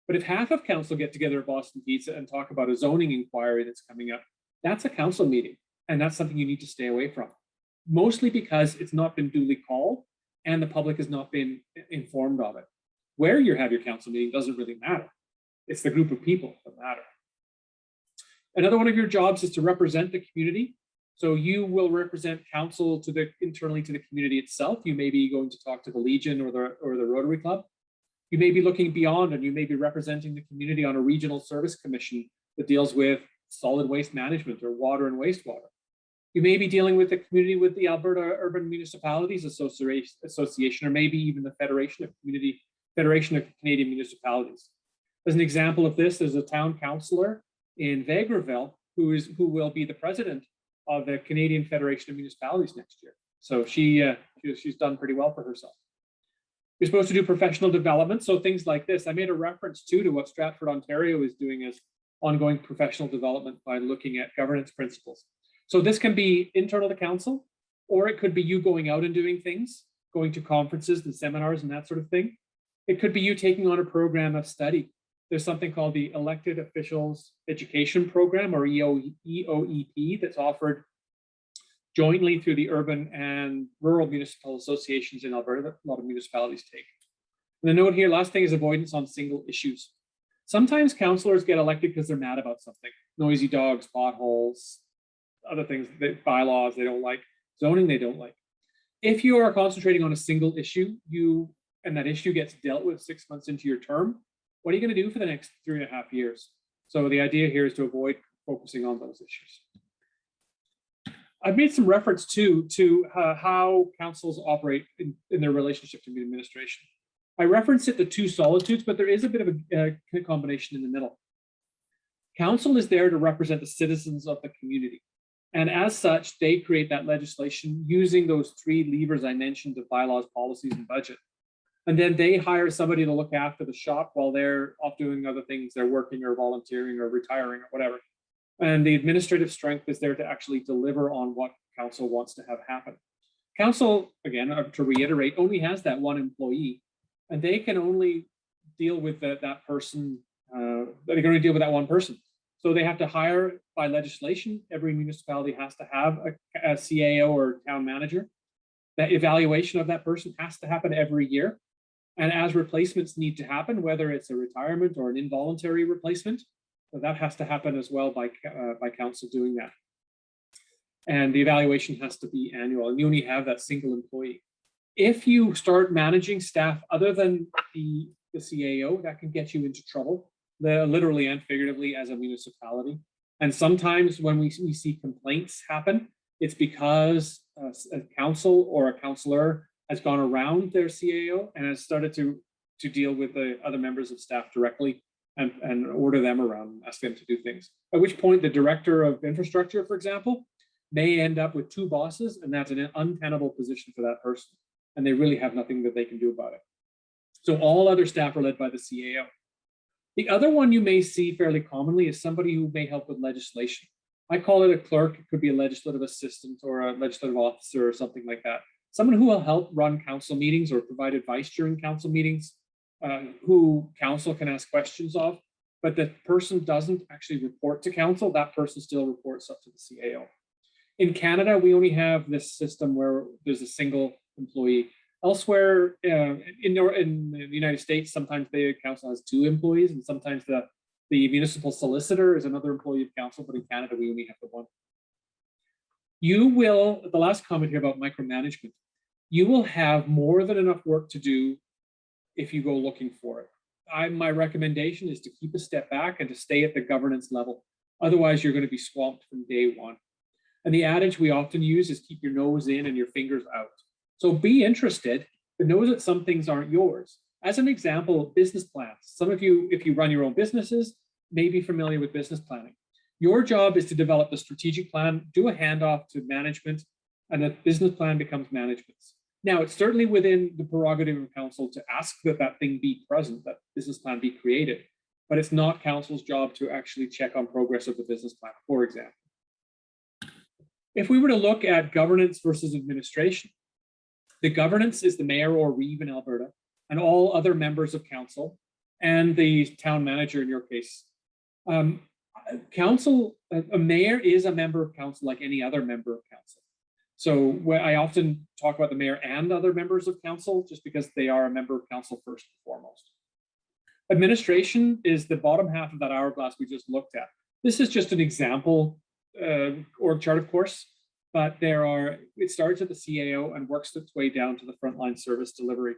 But if half of council get together at Boston Pizza and talk about a zoning inquiry that's coming up, that's a council meeting. And that's something you need to stay away from. Mostly because it's not been duly called and the public has not been informed of it. Where you have your council meeting doesn't really matter. It's the group of people that matter. Another one of your jobs is to represent the community. So you will represent council internally to the community itself. You may be going to talk to the Legion or the Rotary Club. You may be looking beyond and you may be representing the community on a regional service commission that deals with solid waste management or water and wastewater. You may be dealing with the community with the Alberta Urban Municipalities Association, or maybe even the Federation of Canadian Municipalities. As an example of this, there's a town councillor in Vegreville who will be the president of the Canadian Federation of Municipalities next year. So she's done pretty well for herself. You're supposed to do professional development, so things like this. I made a reference to what Stratford, Ontario is doing as ongoing professional development by looking at governance principles. So this can be internal to council, or it could be you going out and doing things, going to conferences and seminars and that sort of thing. It could be you taking on a program of study. There's something called the Elected Officials Education Program, or EOEP, that's offered jointly through the urban and rural municipal associations in Alberta that a lot of municipalities take. And the note here, last thing, is avoidance on single issues. Sometimes councillors get elected because they're mad about something. Noisy dogs, potholes, other things, bylaws they don't like, zoning they don't like. If you are concentrating on a single issue, and that issue gets dealt with 6 months into your term, what are you going to do for the next 3.5 years? So the idea here is to avoid focusing on those issues. I've made some reference to how councils operate in their relationship to the administration. I referenced it the two solitudes, but there is a bit of a combination in the middle. Council is there to represent the citizens of the community. And as such, they create that legislation using those three levers I mentioned of bylaws, policies, and budget. And then they hire somebody to look after the shop while they're off doing other things. They're working or volunteering or retiring or whatever. And the administrative strength is there to actually deliver on what council wants to have happen. Council, again, to reiterate, only has that one employee, and they can only deal with that person. They can only deal with that one person. So they have to hire by legislation. Every municipality has to have a CAO or town manager. That evaluation of that person has to happen every year. And as replacements need to happen, whether it's a retirement or an involuntary replacement, so that has to happen as well by council doing that. And the evaluation has to be annual, and you only have that single employee. If you start managing staff other than the CAO, that can get you into trouble, literally and figuratively as a municipality. And sometimes when we see complaints happen, it's because a council or a councillor has gone around their CAO and has started to deal with the other members of staff directly and order them around and ask them to do things. At which point the director of infrastructure, for example, may end up with two bosses, and that's an untenable position for that person. And they really have nothing that they can do about it. So all other staff are led by the CAO. The other one you may see fairly commonly is somebody who may help with legislation. I call it a clerk. It could be a legislative assistant or a legislative officer or something like that. Someone who will help run council meetings or provide advice during council meetings, who council can ask questions of, but the person doesn't actually report to council. That person still reports up to the CAO. In Canada, we only have this system where there's a single employee. Elsewhere in the United States, sometimes the council has two employees, and sometimes the municipal solicitor is another employee of council, but in Canada, we only have the one. You will, the last comment here about micromanagement, you will have more than enough work to do if you go looking for it. My recommendation is to keep a step back and to stay at the governance level. Otherwise, you're going to be swamped from day one. And the adage we often use is keep your nose in and your fingers out. So be interested, but know that some things aren't yours. As an example, business plans. Some of you, if you run your own businesses, may be familiar with business planning. Your job is to develop the strategic plan, do a handoff to management, and a business plan becomes management's. Now, it's certainly within the prerogative of council to ask that that thing be present, that business plan be created, but it's not council's job to actually check on progress of the business plan, for example. If we were to look at governance versus administration, the governance is the mayor or reeve in Alberta and all other members of council and the town manager in your case. Council, a mayor is a member of council like any other member of council. So I often talk about the mayor and other members of council just because they are a member of council first and foremost. Administration is the bottom half of that hourglass we just looked at. This is just an example org chart, of course, but it starts at the CAO and works its way down to the frontline service delivery.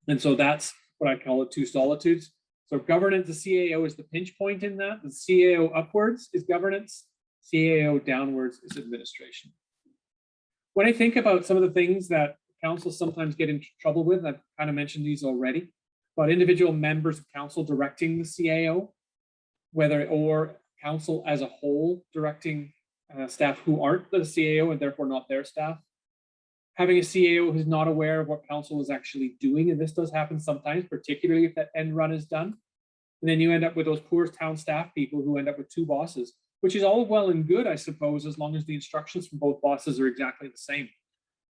And so that's what I call it two solitudes. So governance, the CAO is the pinch point in that. The CAO upwards is governance, CAO downwards is administration. When I think about some of the things that council sometimes get into trouble with, I've kind of mentioned these already, but individual members of council directing the CAO, or council as a whole directing staff who aren't the CAO and therefore not their staff. Having a CAO who's not aware of what council is actually doing, and this does happen sometimes, particularly if that end run is done. And then you end up with those poor town staff people who end up with two bosses, which is all well and good, I suppose, as long as the instructions from both bosses are exactly the same.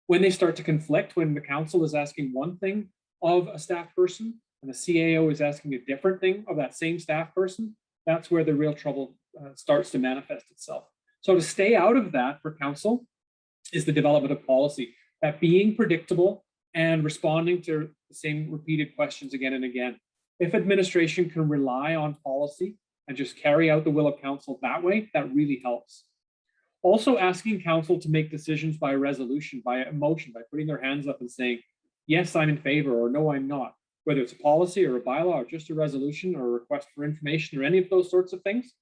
When they start to conflict, when the council is asking one thing of a staff person and the CAO is asking a different thing of that same staff person, that's where the real trouble starts to manifest itself. So to stay out of that for council is the development of policy, that being predictable and responding to the same repeated questions again and again. If administration can rely on policy and just carry out the will of council that way, that really helps. Also asking council to make decisions by resolution, by emotion, by putting their hands up and saying, yes, I'm in favor, or no, I'm not. whether it's a policy or a bylaw or just a resolution or a request for information or any of those sorts of things.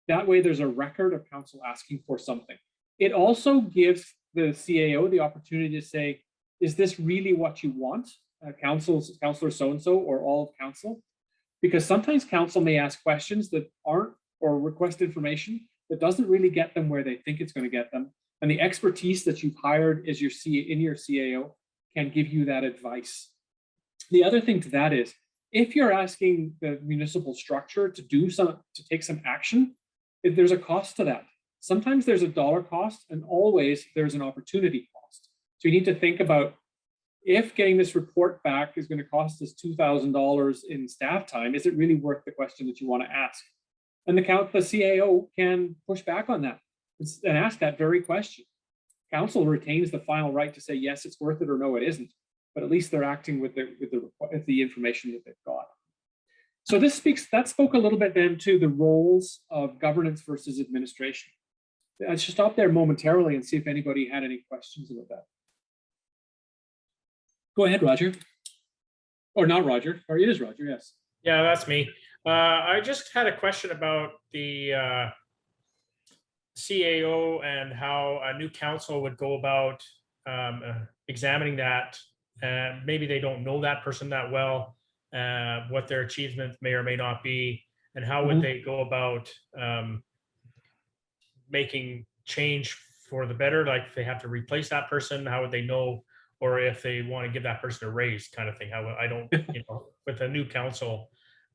That way there's a record of council asking for something. It also gives the CAO the opportunity to say, is this really what you want? Councillor so-and-so or all of council? Because sometimes council may ask questions that aren't, or request information that doesn't really get them where they think it's going to get them. And the expertise that you've hired as your in your CAO can give you that advice. The other thing to that is, if you're asking the municipal structure to take some action, there's a cost to that. Sometimes there's a dollar cost, and always there's an opportunity cost. So you need to think about, if getting this report back is going to cost us $2,000 in staff time, is it really worth the question that you want to ask? And the CAO can push back on that and ask that very question. Council retains the final right to say, yes, it's worth it, or no, it isn't. But at least they're acting with the information that they've got. So that spoke a little bit then to the roles of governance versus administration. I should stop there momentarily and see if anybody had any questions about that. Go ahead, Roger. Or not Roger, or it is Roger, yes. Yeah, that's me. I just had a question about the CAO and how a new council would go about examining that. Maybe they don't know that person that well, what their achievements may or may not be, and how would they go about making change for the better? Like if they have to replace that person, how would they know? Or if they want to give that person a raise, kind of thing. How I don't, with a new council,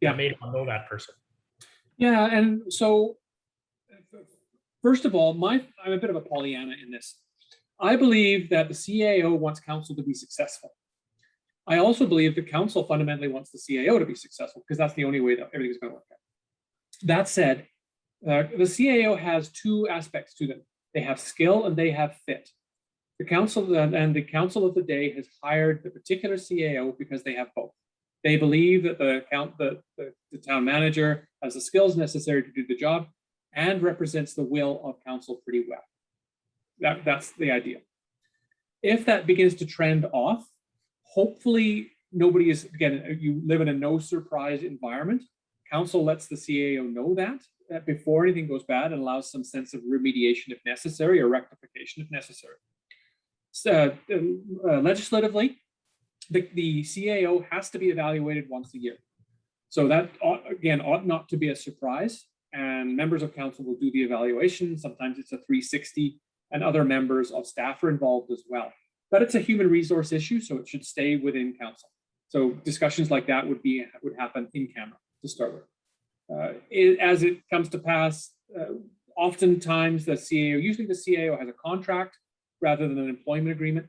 I may not know that person. Yeah, and so first of all, I'm a bit of a Pollyanna in this. I believe that the CAO wants council to be successful. I also believe the council fundamentally wants the CAO to be successful, because that's the only way that everything's going to work out. That said, the CAO has two aspects to them. They have skill and they have fit. The council and the council of the day has hired the particular CAO because they have both. They believe that the town manager has the skills necessary to do the job and represents the will of council pretty well. That's the idea. If that begins to trend off, hopefully nobody is, again, you live in a no surprise environment. Council lets the CAO know that before anything goes bad, and allows some sense of remediation if necessary, or rectification if necessary. Legislatively, the CAO has to be evaluated once a year. So that, again, ought not to be a surprise, and members of council will do the evaluation. Sometimes it's a 360, and other members of staff are involved as well. But it's a human resource issue, so it should stay within council. So discussions like that would happen in camera to start with. As it comes to pass, oftentimes the CAO, usually the CAO has a contract rather than an employment agreement.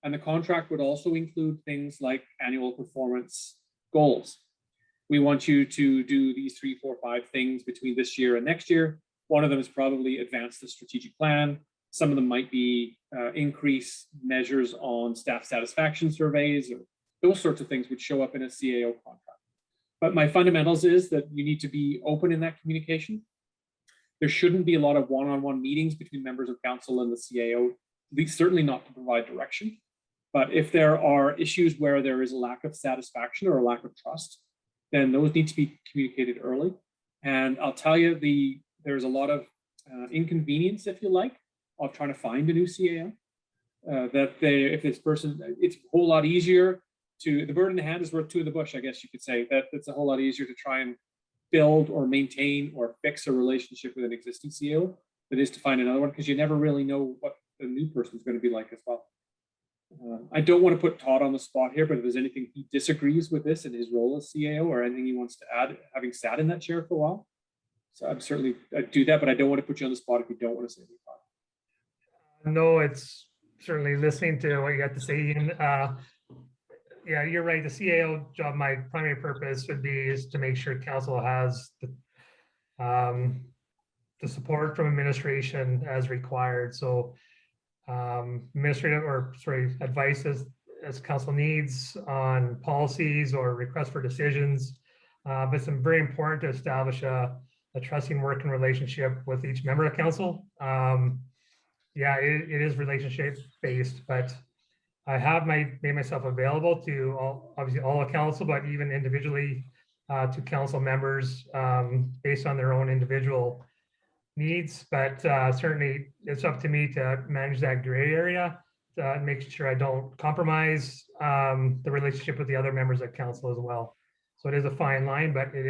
And the contract would also include things like annual performance goals. We want you to do these 3, 4, 5 things between this year and next year. One of them is probably advance the strategic plan. Some of them might be increase measures on staff satisfaction surveys, or those sorts of things would show up in a CAO contract. But my fundamentals is that you need to be open in that communication. There shouldn't be a lot of one-on-one meetings between members of council and the CAO, at least certainly not to provide direction. But if there are issues where there is a lack of satisfaction or a lack of trust, then those need to be communicated early. And I'll tell you, there's a lot of inconvenience, if you like, of trying to find a new CAO. If this person, it's a whole lot easier to, the bird in the hand is worth 2 in the bush, I guess you could say. It's a whole lot easier to try and build or maintain or fix a relationship with an existing CAO than it is to find another one, because you never really know what the new person is going to be like as well. I don't want to put Todd on the spot here, but if there's anything he disagrees with this in his role as CAO, or anything he wants to add, having sat in that chair for a while, so I'd do that, but I don't want to put you on the spot if you don't want to say anything. No, it's certainly listening to what you got to say, Ian. Yeah, you're right. The CAO job, my primary purpose would be is to make sure council has the support from administration as required. So advice as council needs on policies or requests for decisions. But it's very important to establish a trusting working relationship with each member of council. Yeah, it is relationship based, but I have made myself available to obviously all of council, but even individually to council members based on their own individual needs. But certainly it's up to me to manage that gray area, to make sure I don't compromise the relationship with the other members of council as well. So it is a fine line, but it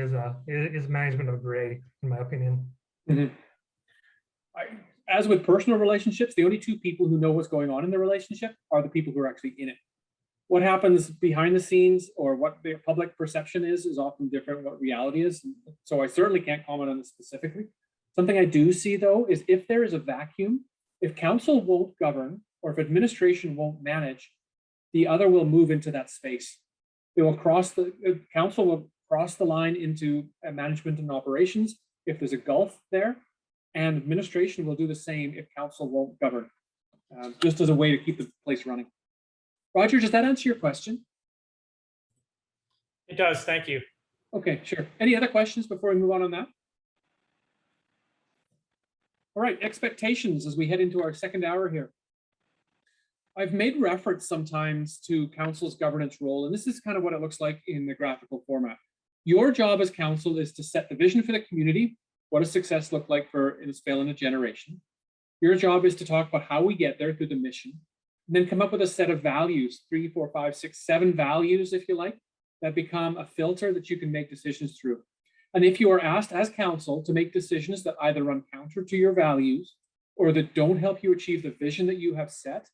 is management of gray, in my opinion. As with personal relationships, the only two people who know what's going on in the relationship are the people who are actually in it. What happens behind the scenes or what the public perception is often different what reality is. So I certainly can't comment on it specifically. Something I do see though is if there is a vacuum, if council won't govern or if administration won't manage, the other will move into that space. They will council will cross the line into management and operations if there's a gulf there. And administration will do the same if council won't govern, just as a way to keep the place running. Roger, does that answer your question? It does, thank you. Okay, sure. Any other questions before we move on that? All right, expectations as we head into our second hour here. I've made reference sometimes to council's governance role, and this is kind of what it looks like in the graphical format. Your job as council is to set the vision for the community. What does success look like for Innisfail in a generation? Your job is to talk about how we get there through the mission, and then come up with a set of values, 3, 4, 5, 6, 7 values, if you like, that become a filter that you can make decisions through. And if you are asked as council to make decisions that either run counter to your values or that don't help you achieve the vision that you have set,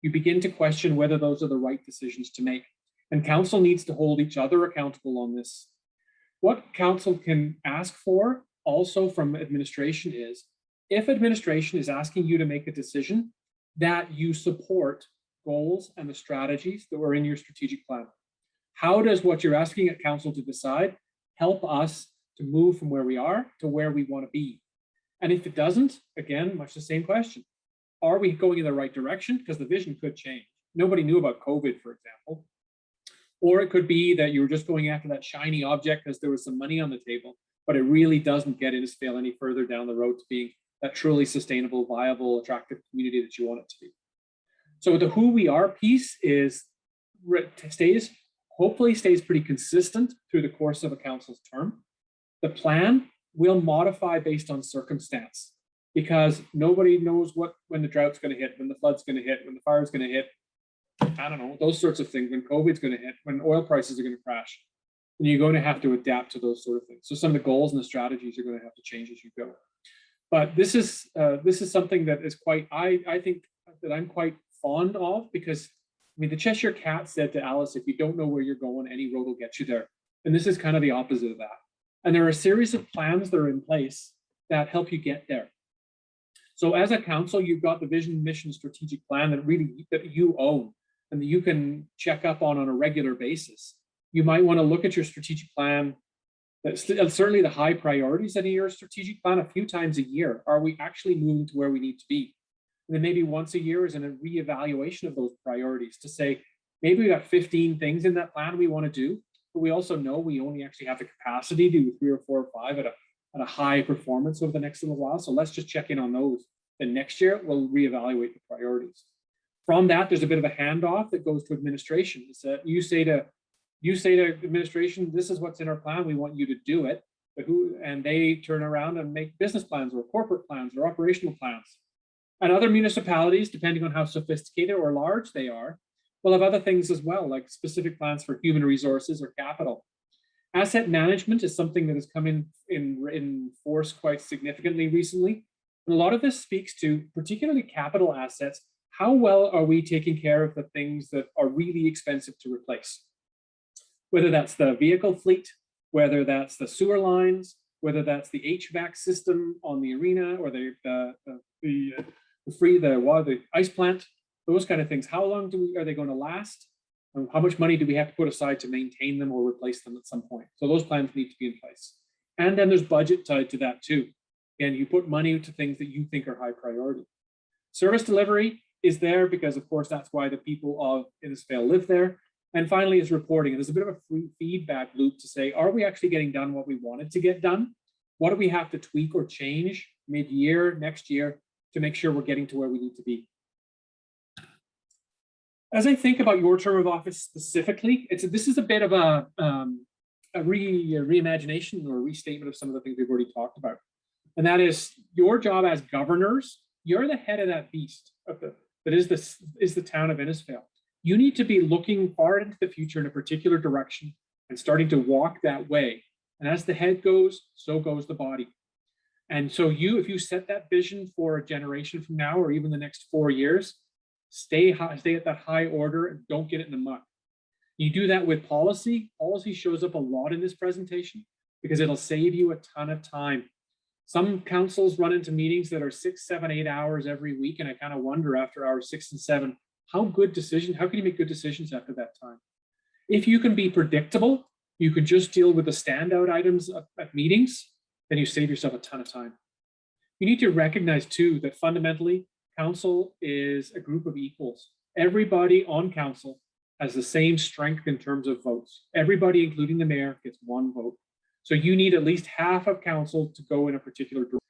you begin to question whether those are the right decisions to make. And council needs to hold each other accountable on this. What council can ask for also from administration is, if administration is asking you to make a decision, that you support goals and the strategies that were in your strategic plan. How does what you're asking at council to decide help us to move from where we are to where we want to be? And if it doesn't, again, much the same question. Are we going in the right direction? Because the vision could change. Nobody knew about COVID, for example. Or it could be that you were just going after that shiny object because there was some money on the table, but it really doesn't get Innisfail any further down the road to being that truly sustainable, viable, attractive community that you want it to be. So the who we are piece hopefully stays pretty consistent through the course of a council's term. The plan will modify based on circumstance, because nobody knows when the drought's going to hit, when the flood's going to hit, when the fire's going to hit. I don't know, those sorts of things, when COVID's going to hit, when oil prices are going to crash. And you're going to have to adapt to those sort of things. So some of the goals and the strategies are going to have to change as you go. But this is something that is quite, I think that I'm quite fond of, because I mean, the Cheshire Cat said to Alice, if you don't know where you're going, any road will get you there. And this is kind of the opposite of that. And there are a series of plans that are in place that help you get there. So as a council, you've got the vision, mission, strategic plan that you own and that you can check up on a regular basis. You might want to look at your strategic plan, certainly the high priorities in your strategic plan a few times a year. Are we actually moving to where we need to be? And then maybe once a year is in a reevaluation of those priorities to say, maybe we got 15 things in that plan we want to do, but we also know we only actually have the capacity to do 3 or 4 or 5 at a high performance over the next little while. So let's just check in on those. Then next year, we'll reevaluate the priorities. From that, there's a bit of a handoff that goes to administration. It's that you say to administration, this is what's in our plan, we want you to do it. But and they turn around and make business plans or corporate plans or operational plans. And other municipalities, depending on how sophisticated or large they are, will have other things as well, like specific plans for human resources or capital. Asset management is something that has come in force quite significantly recently. And a lot of this speaks to particularly capital assets. How well are we taking care of the things that are really expensive to replace? Whether that's the vehicle fleet, whether that's the sewer lines, whether that's the HVAC system on the arena or the ice plant, those kind of things. How long are they going to last? And how much money do we have to put aside to maintain them or replace them at some point? So those plans need to be in place. And then there's budget tied to that too. And you put money to things that you think are high priority. Service delivery is there because, of course, that's why the people of Innisfail live there. And finally is reporting. And there's a bit of a free feedback loop to say, are we actually getting done what we wanted to get done? What do we have to tweak or change mid-year, next year, to make sure we're getting to where we need to be? As I think about your term of office specifically, this is a bit of a reimagination or restatement of some of the things we've already talked about. And that is your job as governors. You're the head of that beast that is the town of Innisfail. You need to be looking far into the future in a particular direction and starting to walk that way. And as the head goes, so goes the body. And so if you set that vision for a generation from now, or even the next 4 years, stay at that high order and don't get it in the muck. You do that with policy. Policy shows up a lot in this presentation because it'll save you a ton of time. Some councils run into meetings that are 6, 7, 8 hours every week. And I kind of wonder after hours 6 and 7, how can you make good decisions after that time? If you can be predictable, you can just deal with the standout items at meetings, then you save yourself a ton of time. You need to recognize too that fundamentally, council is a group of equals. Everybody on council has the same strength in terms of votes. Everybody, including the mayor, gets 1 vote. So you need at least half of council to go in a particular direction.